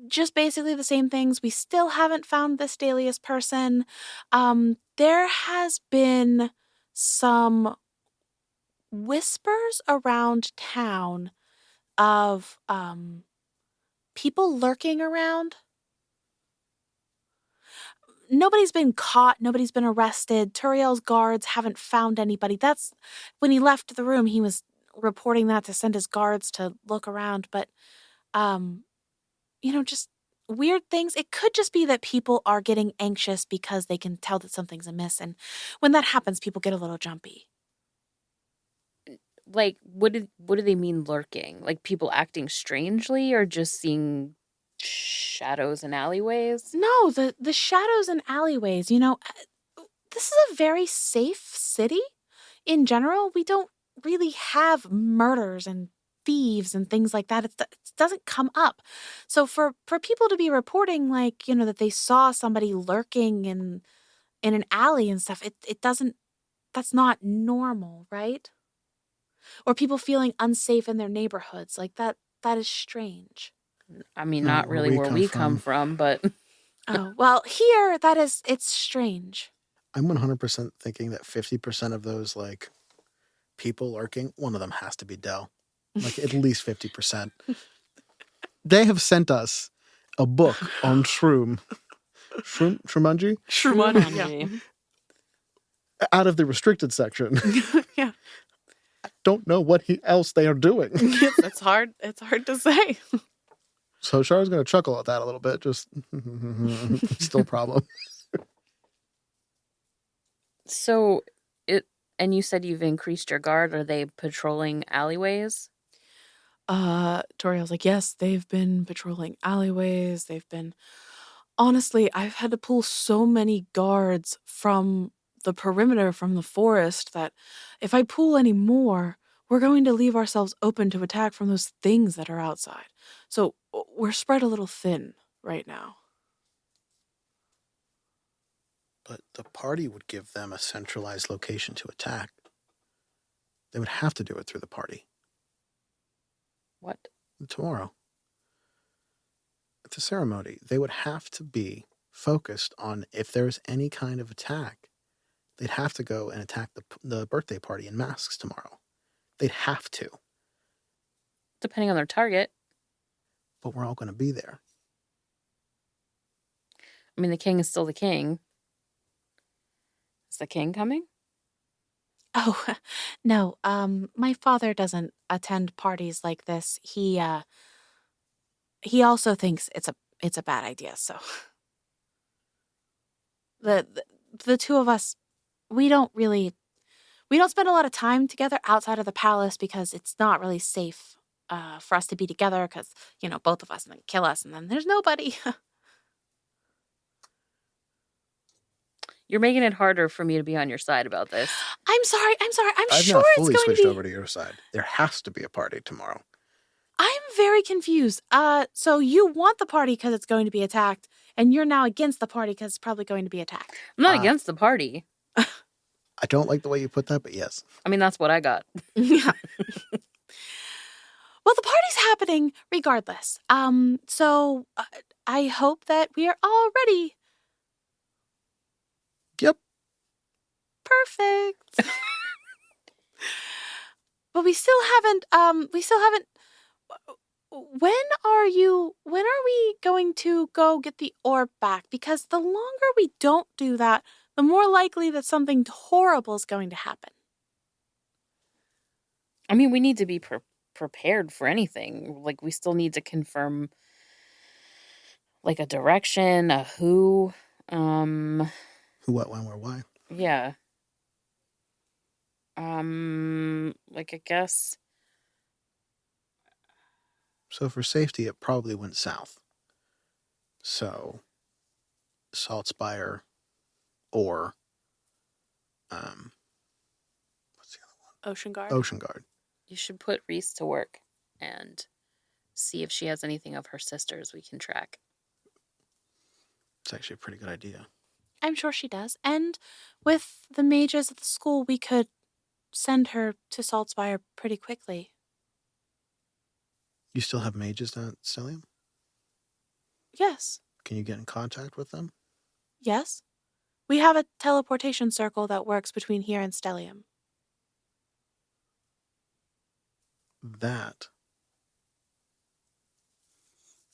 S2: Just basically the same things. We still haven't found this Dalius person. There has been some whispers around town of people lurking around. Nobody's been caught. Nobody's been arrested. Turiel's guards haven't found anybody. That's when he left the room. He was reporting that to send his guards to look around. But, just weird things. It could just be that people are getting anxious because they can tell that something's amiss. And when that happens, people get a little jumpy.
S4: Like, what do they mean lurking? Like people acting strangely or just seeing shadows in alleyways?
S2: No, the shadows and alleyways, this is a very safe city. In general, we don't really have murders and thieves and things like that. It doesn't come up. So for people to be reporting that they saw somebody lurking in an alley and stuff, it doesn't, that's not normal, right? Or people feeling unsafe in their neighborhoods. Like that is strange.
S4: I mean, not really where we come from, but
S2: Oh, well, here it's strange.
S3: I'm 100% thinking that 50% of those people lurking, one of them has to be Dell. At least 50%. They have sent us a book on Shroom. Shrumunji?
S2: Shrumunji, yeah.
S3: Out of the restricted section.
S2: Yeah.
S3: I don't know what else they are doing.
S2: It's hard to say.
S3: So Char's going to chuckle at that a little bit. Just still a problem.
S4: So and you said you've increased your guard. Are they patrolling alleyways?
S2: Toriel's like, yes, they've been patrolling alleyways. Honestly, I've had to pull so many guards from the perimeter, from the forest, that if I pull any more, we're going to leave ourselves open to attack from those things that are outside. So we're spread a little thin right now.
S3: But the party would give them a centralized location to attack. They would have to do it through the party.
S4: What?
S3: Tomorrow. At the ceremony, they would have to be focused on if there's any kind of attack. They'd have to go and attack the birthday party in masks tomorrow. They'd have to.
S4: Depending on their target.
S3: But we're all going to be there.
S4: I mean, the king is still the king. Is the king coming?
S2: Oh, no. My father doesn't attend parties like this. He also thinks it's a bad idea. So the two of us, we don't spend a lot of time together outside of the palace because it's not really safe for us to be together because, both of us and then kill us and then there's nobody.
S4: You're making it harder for me to be on your side about this.
S2: I'm sorry. I'm
S3: I've
S2: sure
S3: not
S2: it's
S3: fully
S2: going
S3: switched
S2: to be
S3: over to your side. There has to be a party tomorrow.
S2: I'm very confused. So you want the party because it's going to be attacked, and you're now against the party because it's probably going to be attacked.
S4: I'm not against the party.
S3: I don't like the way you put that, but yes.
S4: I mean, that's what I got.
S2: Yeah. Well, the party's happening regardless. So I hope that we are all ready.
S3: Yep.
S2: Perfect. But we still haven't. When are we going to go get the orb back? Because the longer we don't do that, the more likely that something horrible is going to happen.
S4: I mean, we need to be prepared for anything. We still need to confirm, a direction, a who.
S3: Who, what, when, where, why.
S4: Yeah. I guess.
S3: So for safety, it probably went south. So, Saltspire or, what's the other one?
S2: Ocean Guard.
S3: Ocean Guard.
S4: You should put Reese to work and see if she has anything of her sisters we can track.
S3: It's actually a pretty good idea.
S2: I'm sure she does. And with the mages at the school, we could send her to Saltspire pretty quickly.
S3: You still have mages down at Stellium?
S2: Yes.
S3: Can you get in contact with them?
S2: Yes. We have a teleportation circle that works between here and Stellium.
S3: That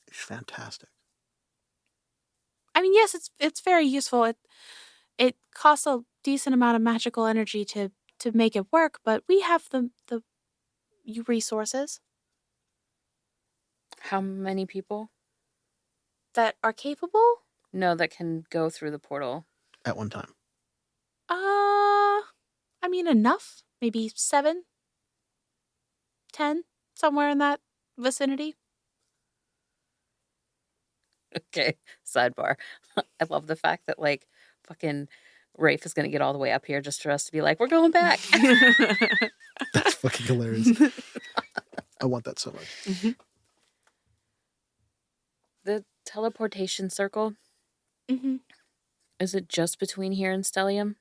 S3: is fantastic.
S2: I mean, yes, it's very useful. It costs a decent amount of magical energy to make it work, but we have the resources
S4: How many people?
S2: that are capable.
S4: No, that can go through the portal.
S3: At one time.
S2: I mean, enough. Maybe 7, 10, somewhere in that vicinity.
S4: Okay, sidebar. I love the fact that, like, fucking Rafe is going to get all the way up here just for us to be like, we're going back.
S3: That's fucking hilarious. I want that so much.
S4: The teleportation circle,
S2: Mm-hmm.
S4: is it just between here and Stellium?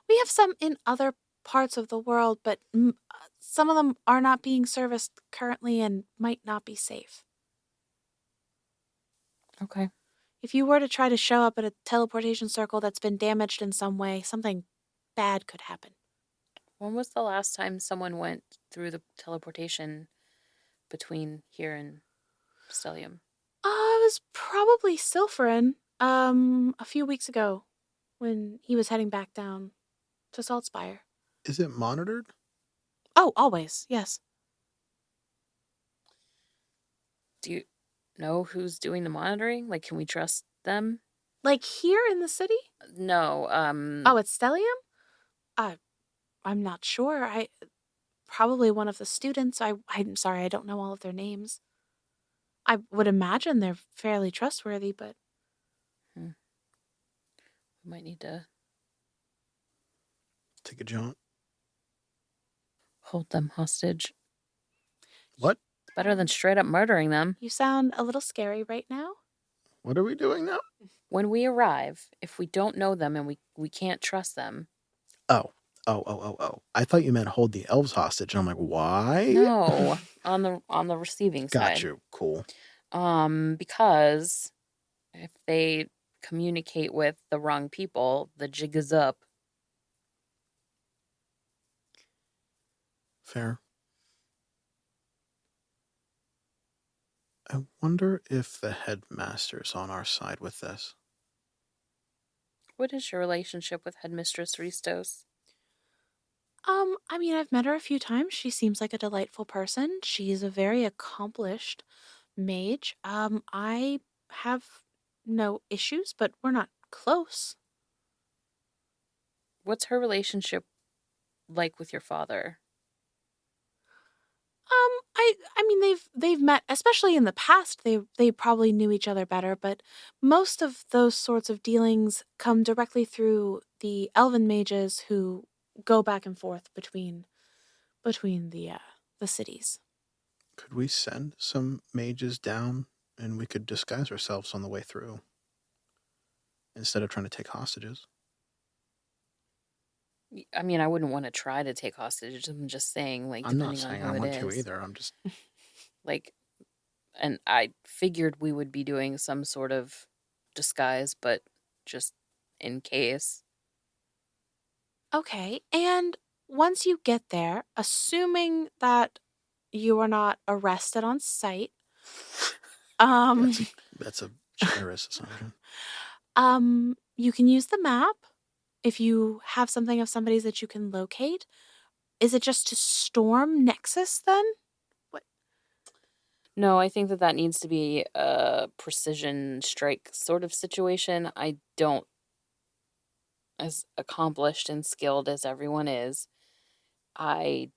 S2: We have some in other parts of the world, but some of them are not being serviced currently and might not be safe.
S4: Okay.
S2: If you were to try to show up at a teleportation circle that's been damaged in some way, something bad could happen.
S4: When was the last time someone went through the teleportation between here and Stellium?
S2: It was probably Silverin, a few weeks ago when he was heading back down to Saltspire.
S3: Is it monitored?
S2: Oh, always, yes.
S4: Do you know who's doing the monitoring? Like, can we trust them?
S2: Like here in the city?
S4: No.
S2: Oh, at Stellium? I'm not sure. Probably one of the students. I'm sorry, I don't know all of their names. I would imagine they're fairly trustworthy, but
S4: we might need to
S3: Take a jaunt.
S4: hold them hostage.
S3: What?
S4: It's better than straight up murdering them.
S2: you sound a little scary right now.
S3: What are we doing now?
S4: When we arrive, if we don't know them and we can't trust them.
S3: Oh. I thought you meant hold the elves hostage. And I'm like, why?
S4: No, on the receiving side.
S3: Got you. Cool.
S4: Because if they communicate with the wrong people, the jig is up.
S3: Fair. I wonder if the headmaster's on our side with this.
S4: What is your relationship with Headmistress Ristos?
S2: I mean, I've met her a few times. She seems like a delightful person. She's a very accomplished mage. I have no issues, but we're not close.
S4: What's her relationship like with your father?
S2: I mean they've met, especially in the past. They probably knew each other better, but most of those sorts of dealings come directly through the elven mages who go back and forth between the cities.
S3: Could we send some mages down and we could disguise ourselves on the way through instead of trying to take hostages?
S4: I mean, I wouldn't want to try to take hostages. I'm just saying, like,
S3: I'm not
S4: depending on
S3: saying
S4: who
S3: I
S4: it
S3: want to
S4: is.
S3: either. I'm just
S4: Like, and I figured we would be doing some sort of disguise, but just in case.
S2: Okay, and once you get there, assuming that you are not arrested on sight,
S3: that's a generous assumption.
S2: you can use the map if you have something of somebody's that you can locate. Is it just to storm Nexus then? What?
S4: No, I think that needs to be a precision strike sort of situation. I don't, as accomplished and skilled as everyone is, I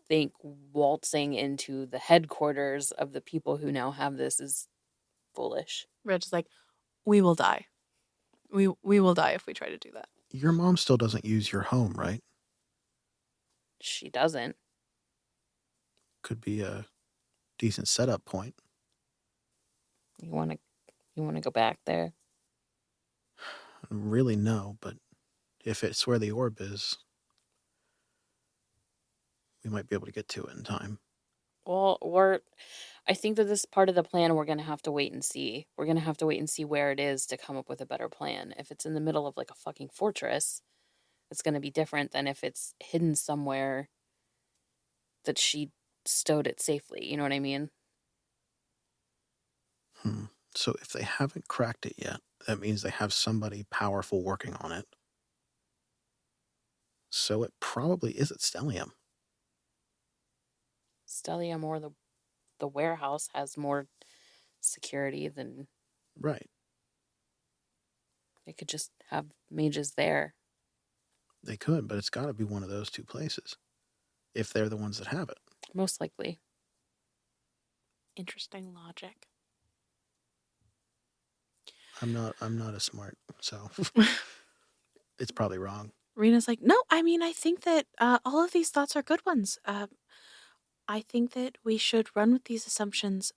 S4: think waltzing into the headquarters of the people who now have this is foolish.
S2: Reg is like, we will die. We will die if we try to do that.
S3: Your mom still doesn't use your home, right?
S4: She doesn't.
S3: Could be a decent setup point.
S4: You want to You want to go back there?
S3: Really, no, but if it's where the orb is, we might be able to get to it in time.
S4: Well, I think that this is part of the plan. We're going to have to wait and see. We're going to have to wait and see where it is to come up with a better plan. If it's in the middle of like a fucking fortress, it's going to be different than if it's hidden somewhere that she stowed it safely. You know what I mean?
S3: So if they haven't cracked it yet, that means they have somebody powerful working on it. So it probably is at Stellium.
S4: Stellium or the warehouse has more security than...
S3: Right.
S4: They could just have mages there.
S3: They could, but it's got to be one of those two places. If they're the ones that have it.
S4: Most likely.
S2: Interesting logic.
S3: I'm not as smart, so it's probably wrong.
S2: Rina's like, no, I mean, I think that all of these thoughts are good ones. I think that we should run with these assumptions.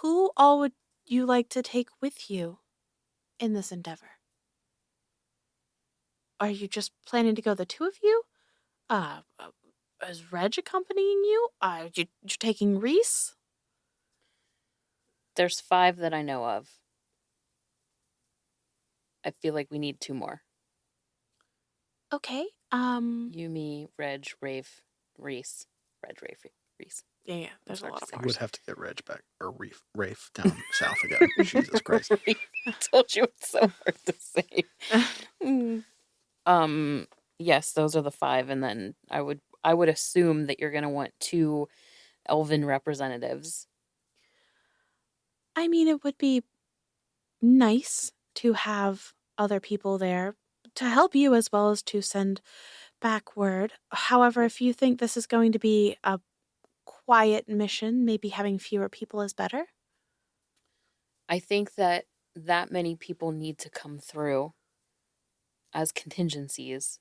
S2: Who all would you like to take with you in this endeavor? Are you just planning to go the two of you? Is Reg accompanying you? You're taking Reese?
S4: There's 5 that I know of. I feel like we need 2 more.
S2: Okay.
S4: You, me, Reg, Rafe, Reese. Reg, Rafe, Reese.
S2: Yeah. There's a lot of
S3: I
S2: ours.
S3: would have to get Reg back, or Rafe down south again. Jesus Christ.
S4: I told you it's so hard to say. Yes, those are the 5, and then I would assume that you're gonna want 2 elven representatives.
S2: I mean, it would be nice to have other people there to help you as well as to send back word. However, if you think this is going to be a quiet mission, maybe having fewer people is better.
S4: I think that many people need to come through as contingencies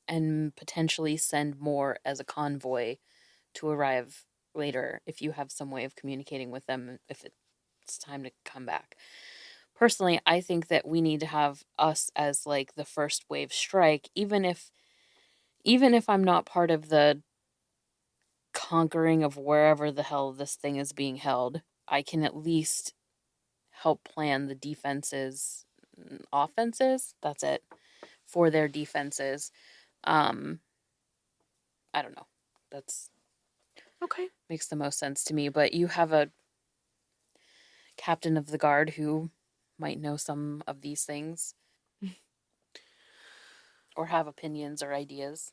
S4: and potentially send more as a convoy to arrive later if you have some way of communicating with them if it's time to come back. Personally, I think that we need to have us as like the first wave strike, even if I'm not part of the conquering of wherever the hell this thing is being held. I can at least help plan the offenses, that's it, for their defenses. I don't know. That's
S2: Okay.
S4: makes the most sense to me, but you have a captain of the guard who might know some of these things or have opinions or ideas.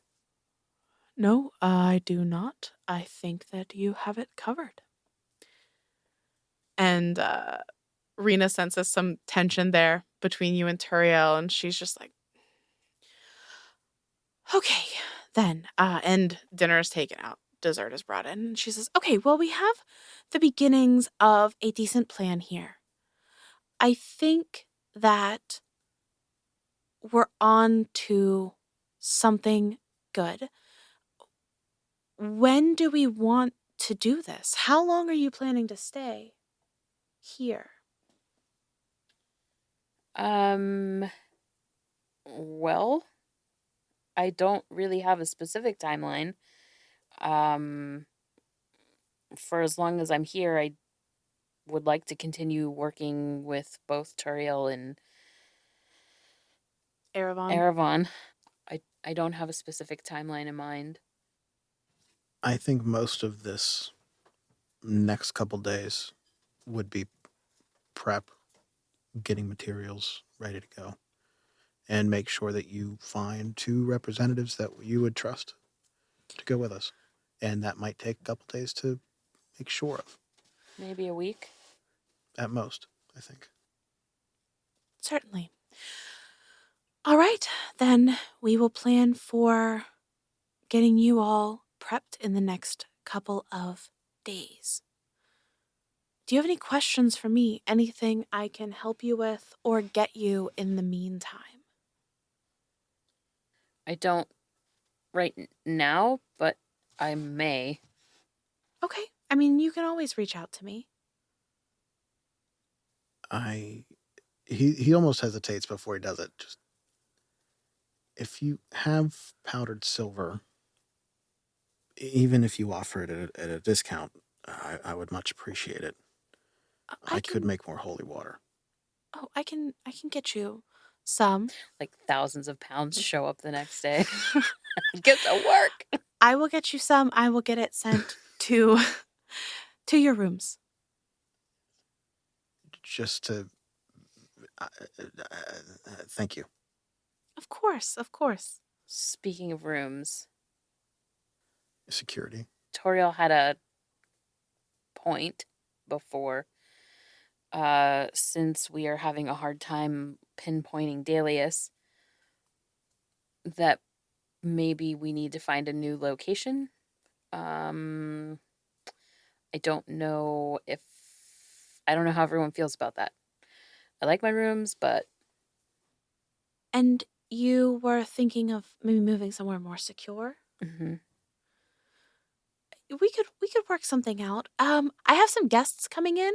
S2: No, I do not. I think that you have it covered. And Rina senses some tension there between you and Turiel, and she's just like, okay, then. And dinner is taken out. Dessert is brought in. And she says, okay, well, we have the beginnings of a decent plan here. I think that we're on to something good. When do we want to do this? How long are you planning to stay here?
S4: Well, I don't really have a specific timeline. For as long as I'm here, I would like to continue working with both Turiel and Erevan. I don't have a specific timeline in mind.
S3: I think most of this next couple days would be prep, getting materials ready to go, and make sure that you find 2 representatives that you would trust to go with us. And that might take a couple days to make sure of.
S4: Maybe a week?
S3: At most, I think.
S2: Certainly. All right, then we will plan for getting you all prepped in the next couple of days. Do you have any questions for me? Anything I can help you with or get you in the meantime?
S4: I don't right now, but I may.
S2: Okay. I mean, you can always reach out to me.
S3: He almost hesitates before he does it. Just if you have powdered silver, even if you offer it at a discount, I would much appreciate it. I could make more holy water.
S2: Oh, I can get you some.
S4: Like thousands of pounds show up the next day. Get to work.
S2: I will get you some. I will get it sent to your rooms.
S3: Just to thank you.
S2: Of course, of course.
S4: Speaking of rooms,
S3: Security.
S4: Toriel had a point before. Since we are having a hard time pinpointing Dalius, that maybe we need to find a new location. I don't know how everyone feels about that. I like my rooms, but...
S2: And you were thinking of maybe moving somewhere more secure?
S4: Mm-hmm.
S2: We could work something out. I have some guests coming in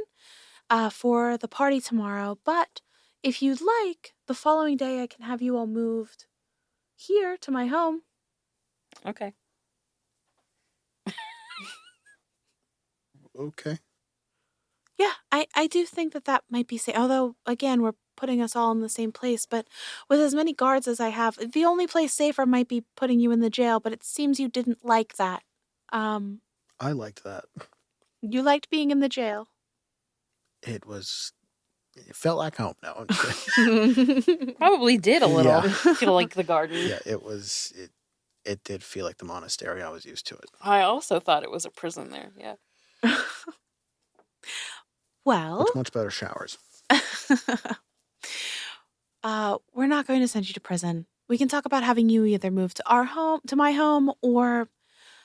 S2: for the party tomorrow, but if you'd like, the following day I can have you all moved here to my home.
S4: Okay.
S3: Okay.
S2: Yeah, I do think that might be safe. Although, again, we're putting us all in the same place, but with as many guards as I have, the only place safer might be putting you in the jail, but it seems you didn't like that.
S3: I liked that.
S2: You liked being in the jail.
S3: It felt like home. No, I'm just kidding.
S4: Probably did a little.
S3: Yeah.
S4: Feel like the garden.
S3: Yeah, it did feel like the monastery. I was used to it.
S4: I also thought it was a prison there, yeah.
S2: Well,
S3: With much better showers.
S2: we're not going to send you to prison. We can talk about having you either move to my home, or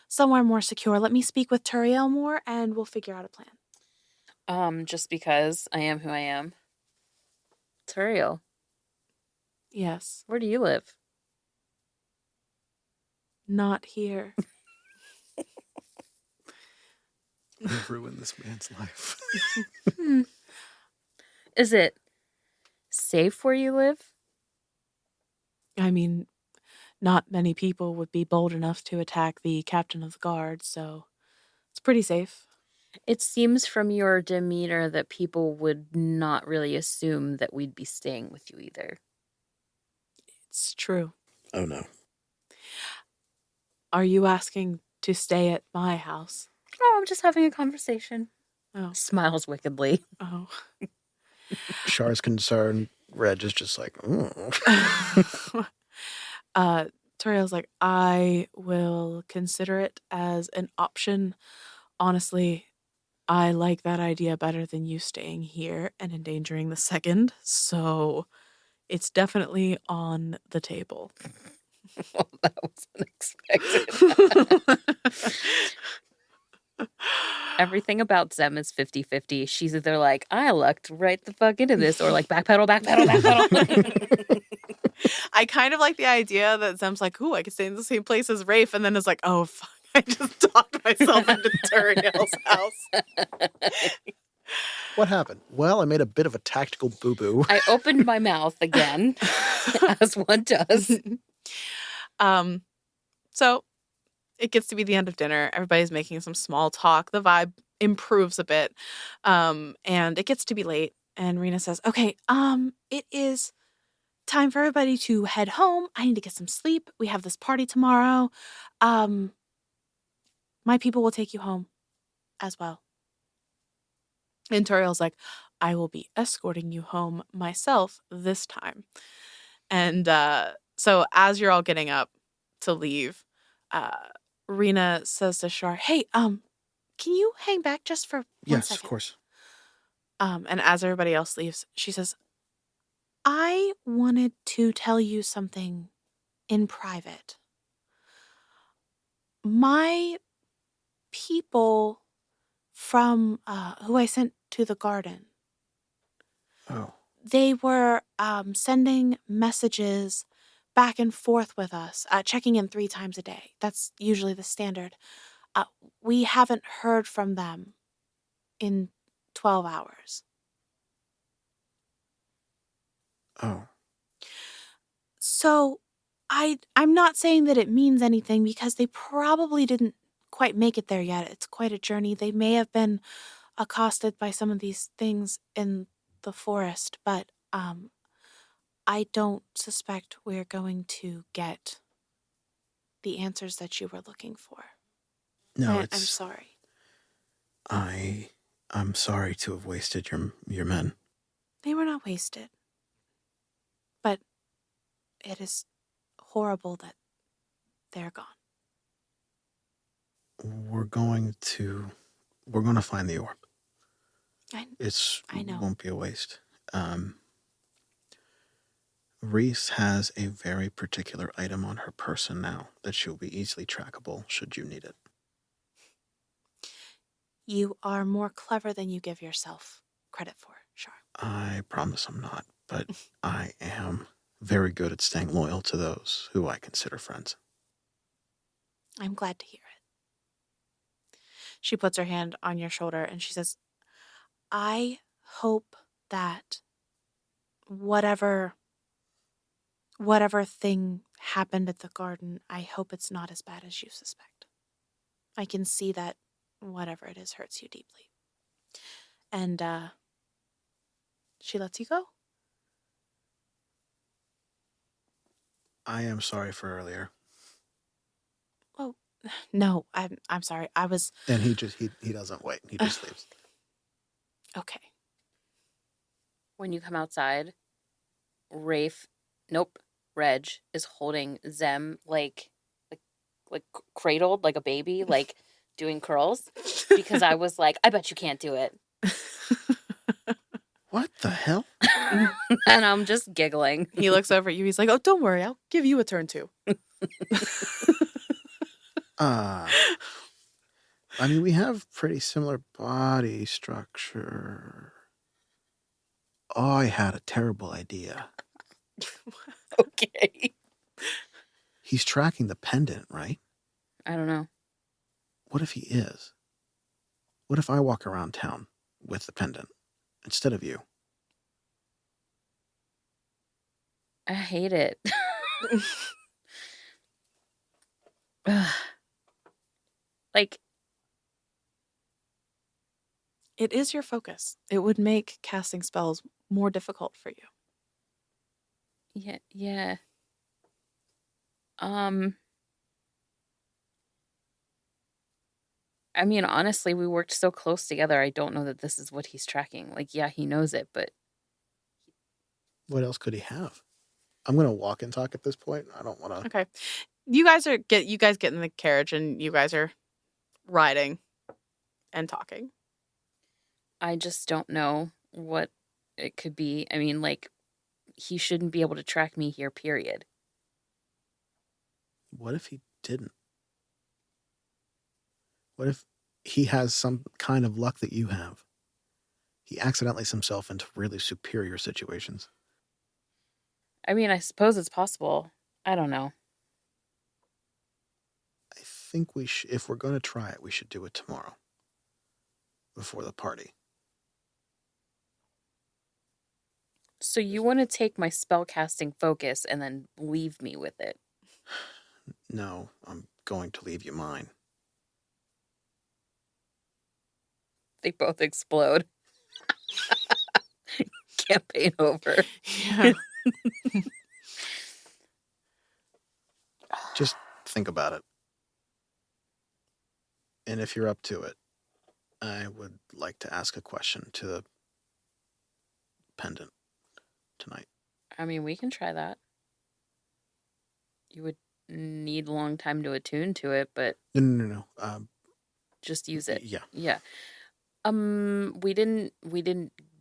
S2: somewhere more secure. Let me speak with Turiel more, and we'll figure out a plan.
S4: Just because I am who I am. Turiel,
S2: Yes.
S4: where do you live?
S2: Not here.
S3: You've ruined this man's life.
S4: Is it safe where you live?
S2: I mean, not many people would be bold enough to attack the captain of the guard, so it's pretty safe.
S4: It seems from your demeanor that people would not really assume that we'd be staying with you either.
S2: It's true.
S3: Oh, no.
S2: Are you asking to stay at my house?
S4: Oh, I'm just having a conversation.
S2: Oh.
S4: Smiles wickedly.
S2: Oh.
S3: Char's concerned. Reg is just like,
S2: Toriel's like, I will consider it as an option. Honestly, I like that idea better than you staying here and endangering the second. So it's definitely on the table.
S4: Well, that was unexpected. Everything about Zem is 50-50. She's either like, I lucked right the fuck into this, or like, backpedal.
S2: I kind of like the idea that Zem's like, ooh, I could stay in the same place as Rafe, and then it's like, oh, fuck, I just talked myself into Turiel's house.
S3: what happened? Well, I made a bit of a tactical boo-boo.
S4: I opened my mouth again, as one does.
S2: So it gets to be the end of dinner. Everybody's making some small talk. The vibe improves a bit. And it gets to be late. And Rina says, okay, it is time for everybody to head home. I need to get some sleep. We have this party tomorrow. My people will take you home as well. And Toriel's like, I will be escorting you home myself this time. And so as you're all getting up to leave, Rina says to Char, hey, can you hang back just for 1
S3: yes,
S2: second?
S3: Of course.
S2: And as everybody else leaves, she says, I wanted to tell you something in private. My people from who I sent to the garden,
S3: Oh.
S2: they were sending messages back and forth with us, checking in 3 times a day. That's usually the standard. We haven't heard from them in 12 hours.
S3: Oh,
S2: So I'm not saying that it means anything because they probably didn't quite make it there yet. It's quite a journey. They may have been accosted by some of these things in the forest, but I don't suspect we're going to get the answers that you were looking for.
S3: no,
S2: I'm
S3: it's...
S2: sorry.
S3: I'm sorry to have wasted your men.
S2: They were not wasted. But it is horrible that they're gone.
S3: We're going to find the orb.
S2: I know.
S3: Won't be a waste. Reese has a very particular item on her person now that she'll be easily trackable should you need it.
S2: You are more clever than you give yourself credit for, Char.
S3: I promise I'm not, but I am very good at staying loyal to those who I consider friends.
S2: I'm glad to hear it. She puts her hand on your shoulder and she says, I hope that whatever thing happened at the garden, I hope it's not as bad as you suspect. I can see that whatever it is hurts you deeply. And she lets you go.
S3: I am sorry for earlier.
S2: Oh, no, I'm sorry. I was...
S3: And he doesn't wait. He just leaves.
S2: Okay.
S4: When you come outside, Reg is holding Zem like cradled like a baby, like doing curls. Because I was like, I bet you can't do it.
S3: What the hell?
S4: And I'm just giggling.
S2: He looks over at you. He's like, oh, don't worry. I'll give you a turn too.
S3: I mean, we have pretty similar body structure. Oh, I had a terrible idea.
S4: Okay.
S3: He's tracking the pendant, right?
S4: I don't know.
S3: What if he is? What if I walk around town with the pendant instead of you?
S4: I hate it. Like,
S2: It is your focus. It would make casting spells more difficult for you.
S4: yeah. I mean, honestly, we worked so close together. I don't know that this is what he's tracking. Like, yeah, he knows it, but
S3: What else could he have? I'm gonna walk and talk at this point. I don't want to.
S2: Okay. You guys get in the carriage and you guys are riding and talking.
S4: I just don't know what it could be. I mean, like, he shouldn't be able to track me here, period.
S3: What if he didn't? What if he has some kind of luck that you have? He accidentally lets himself into really superior situations.
S4: I mean, I suppose it's possible. I don't know.
S3: I think if we're going to try it, we should do it tomorrow. Before the party.
S4: So you want to take my spellcasting focus and then leave me with it?
S3: No, I'm going to leave you mine.
S4: They both explode. Campaign over.
S2: Yeah.
S3: Just think about it. And if you're up to it, I would like to ask a question to the pendant tonight.
S4: I mean, we can try that. You would need a long time to attune to it, but
S3: No.
S4: just use it.
S3: Yeah.
S4: Yeah. We didn't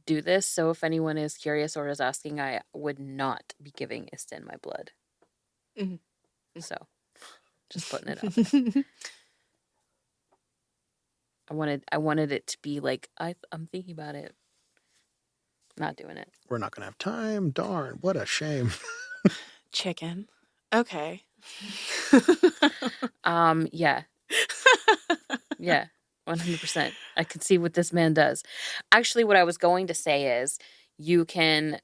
S4: do this, so if anyone is curious or is asking, I would not be giving Istin my blood.
S2: Mm-hmm.
S4: So, just putting it out there. I wanted it to be like I'm thinking about it. Not doing it.
S3: We're not going to have time. Darn, what a shame.
S2: Chicken. Okay.
S4: Yeah. Yeah. 100%. I can see what this man does. Actually, what I was going to say is you can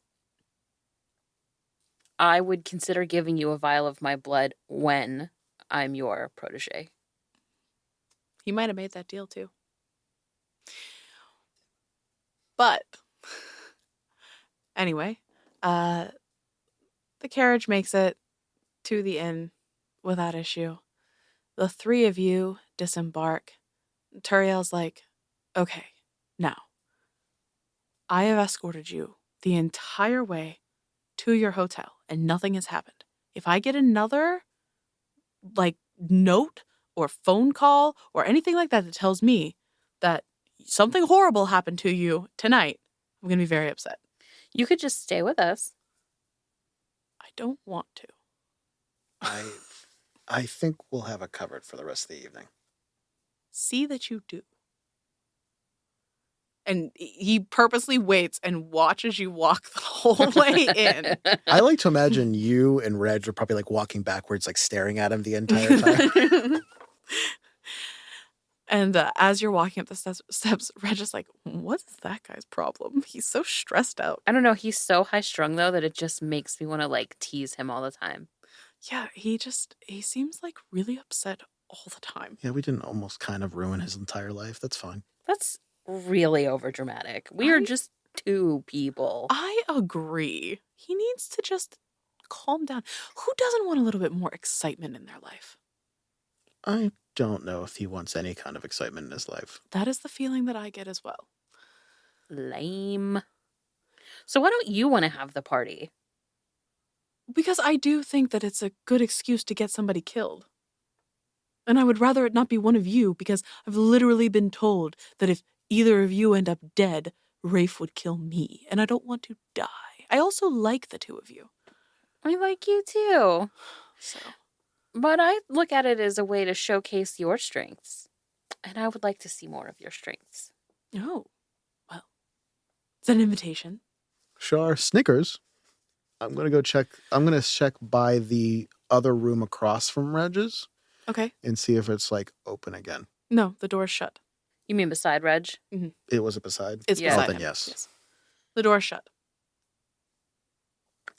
S4: I would consider giving you a vial of my blood when I'm your protege.
S2: He might have made that deal too. But anyway, the carriage makes it to the inn without issue. The three of you disembark. Turiel's like, okay, now, I have escorted you the entire way to your hotel and nothing has happened. If I get another, note or phone call or anything like that that tells me that something horrible happened to you tonight, I'm going to be very upset.
S4: You could just stay with us.
S2: I don't want to.
S3: I think we'll have it covered for the rest of the evening.
S2: See that you do. And he purposely waits and watches you walk the whole way in.
S3: I like to imagine you and Reg are probably like walking backwards, like staring at him the entire time.
S2: And as you're walking up the steps, Reg is like, what is that guy's problem? He's so stressed out.
S4: I don't know. He's so high strung though that it just makes me want to like tease him all the time.
S2: Yeah, he seems like really upset all the time.
S3: Yeah, we didn't almost kind of ruin his entire life. That's fine.
S4: That's really overdramatic. We are just two people.
S2: I agree. He needs to just calm down. Who doesn't want a little bit more excitement in their life?
S3: I don't know if he wants any kind of excitement in his life.
S2: That is the feeling that I get as well.
S4: Lame. So why don't you want to have the party?
S2: Because I do think that it's a good excuse to get somebody killed. And I would rather it not be one of you, because I've literally been told that if either of you end up dead, Rafe would kill me, and I don't want to die. I also like the two of you.
S4: I like you too.
S2: So,
S4: but I look at it as a way to showcase your strengths. And I would like to see more of your strengths.
S2: oh, well, is that an invitation?
S3: Char, Snickers. I'm going to go check. I'm going to check by the other room across from Reg's.
S2: Okay.
S3: And see if it's like open again.
S2: No, the door's shut.
S4: You mean beside Reg?
S2: Mm-hmm.
S3: It was beside?
S2: It's
S4: Yeah.
S2: beside
S3: then
S2: him.
S3: yes.
S2: The door's shut.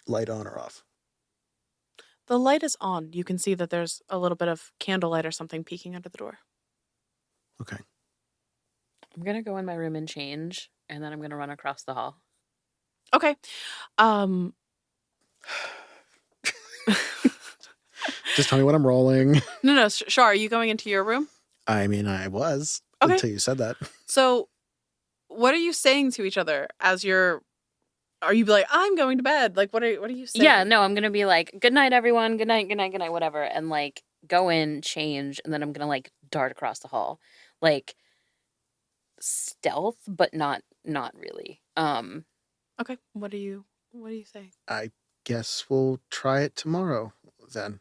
S3: Light on or off?
S2: The light is on. You can see that there's a little bit of candlelight or something peeking under the door.
S3: Okay.
S4: I'm going to go in my room and change, and then I'm going to run across the hall.
S2: Okay.
S3: Just tell me when I'm rolling.
S2: No, Char, are you going into your room?
S3: I mean, I was
S2: Okay.
S3: until you said that.
S2: So, what are you saying to each other as you're? Are you like, I'm going to bed? Like, what are you saying?
S4: Yeah, no, I'm going to be like, good night, everyone. Good night, whatever. And like go in, change, and then I'm going to like dart across the hall. Like stealth, but not really.
S2: Okay. What are you saying?
S3: I guess we'll try it tomorrow then.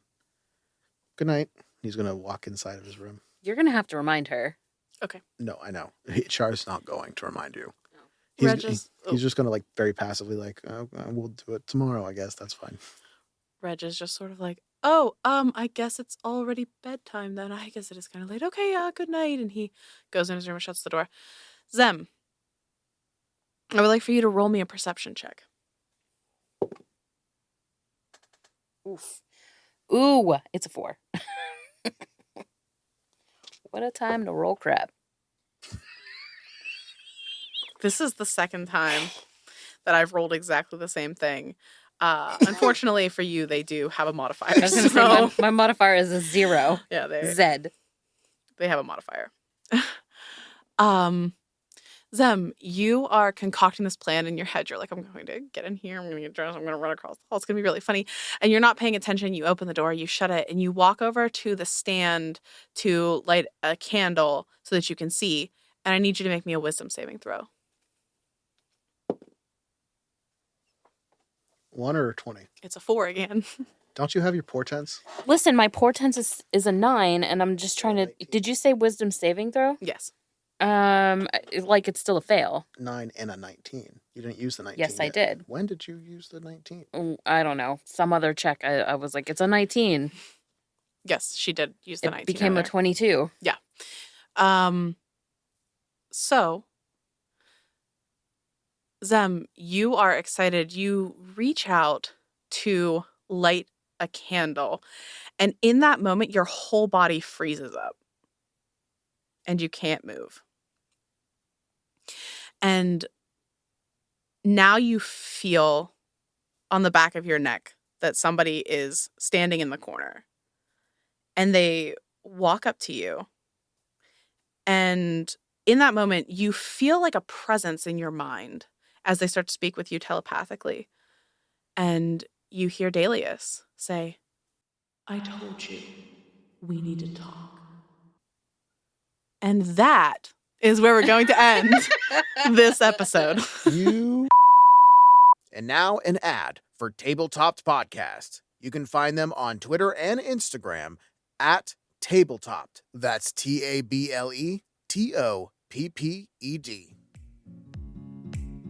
S3: Good night. He's going to walk inside of his room.
S4: You're going to have to remind her.
S3: No, I know. Char's not going to remind you.
S2: No.
S3: He's just going to like very passively like, oh, we'll do it tomorrow, I guess. That's fine.
S2: Reg is just sort of like, oh, I guess it's already bedtime then. I guess it is kind of late. Okay, good night. And he goes in his room and shuts the door. Zem, I would like for you to roll me a perception check.
S4: Oof. Ooh, it's a 4. What a time to roll crap.
S2: This is the second time that I've rolled exactly the same thing. Unfortunately for you, they do have a modifier.
S4: I was going to say my modifier is a 0.
S2: Yeah,
S4: Zed.
S2: They have a modifier. Zem, you are concocting this plan in your head. You're like, I'm going to get in here. I'm going to get dressed. I'm going to run across the hall. It's going to be really funny. And you're not paying attention. You open the door, you shut it, and you walk over to the stand to light a candle so that you can see. And I need you to make me a wisdom saving throw.
S3: 1 or 20?
S2: It's a 4 again.
S3: Don't you have your portents?
S4: Listen, my portent is a 9, and I'm just trying to... Did you say wisdom saving throw?
S2: Yes.
S4: Like it's still a fail.
S3: 9 and a 19. You didn't use the 19
S4: Yes, I
S3: yet.
S4: did.
S3: When did you use the 19?
S4: I don't know. Some other check. I was like, it's a 19.
S2: Yes, she did use the 19.
S4: It became a
S2: earlier.
S4: 22.
S2: Yeah. So, Zem, you are excited. You reach out to light a candle. And in that moment, your whole body freezes up and you can't move. And now you feel on the back of your neck that somebody is standing in the corner. And they walk up to you. And in that moment, you feel like a presence in your mind as they start to speak with you telepathically. And you hear Delius say, "I told you, we need to talk." And that is where we're going to end this episode.
S1: And now an ad for Tabletopped Podcast. You can find them on Twitter and Instagram at Tabletopped. That's TableTopped.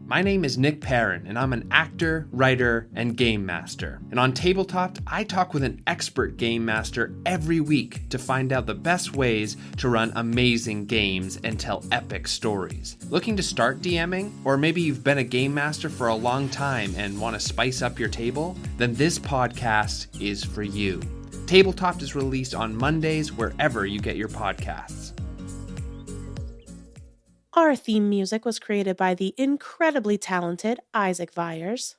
S5: My name is Nick Perrin, and I'm an actor, writer, and game master. And on Tabletopped, I talk with an expert game master every week to find out the best ways to run amazing games and tell epic stories. Looking to start DMing? Or maybe you've been a game master for a long time and want to spice up your table? Then this podcast is for you. Tabletopped is released on Mondays wherever you get your podcasts.
S6: Our theme music was created by the incredibly talented Isaac Vyers.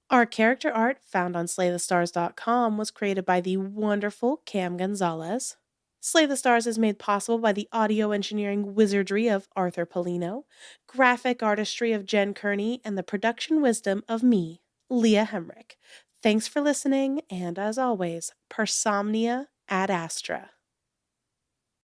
S6: Our character art, found on SlayTheStars.com, was created by the wonderful Cam Gonzalez. Slay the Stars is made possible by the audio engineering wizardry of Arthur Polino, graphic artistry of Jen Kearney, and the production wisdom of me, Leah Hemrick. Thanks for listening, and as always, per somnia ad astra.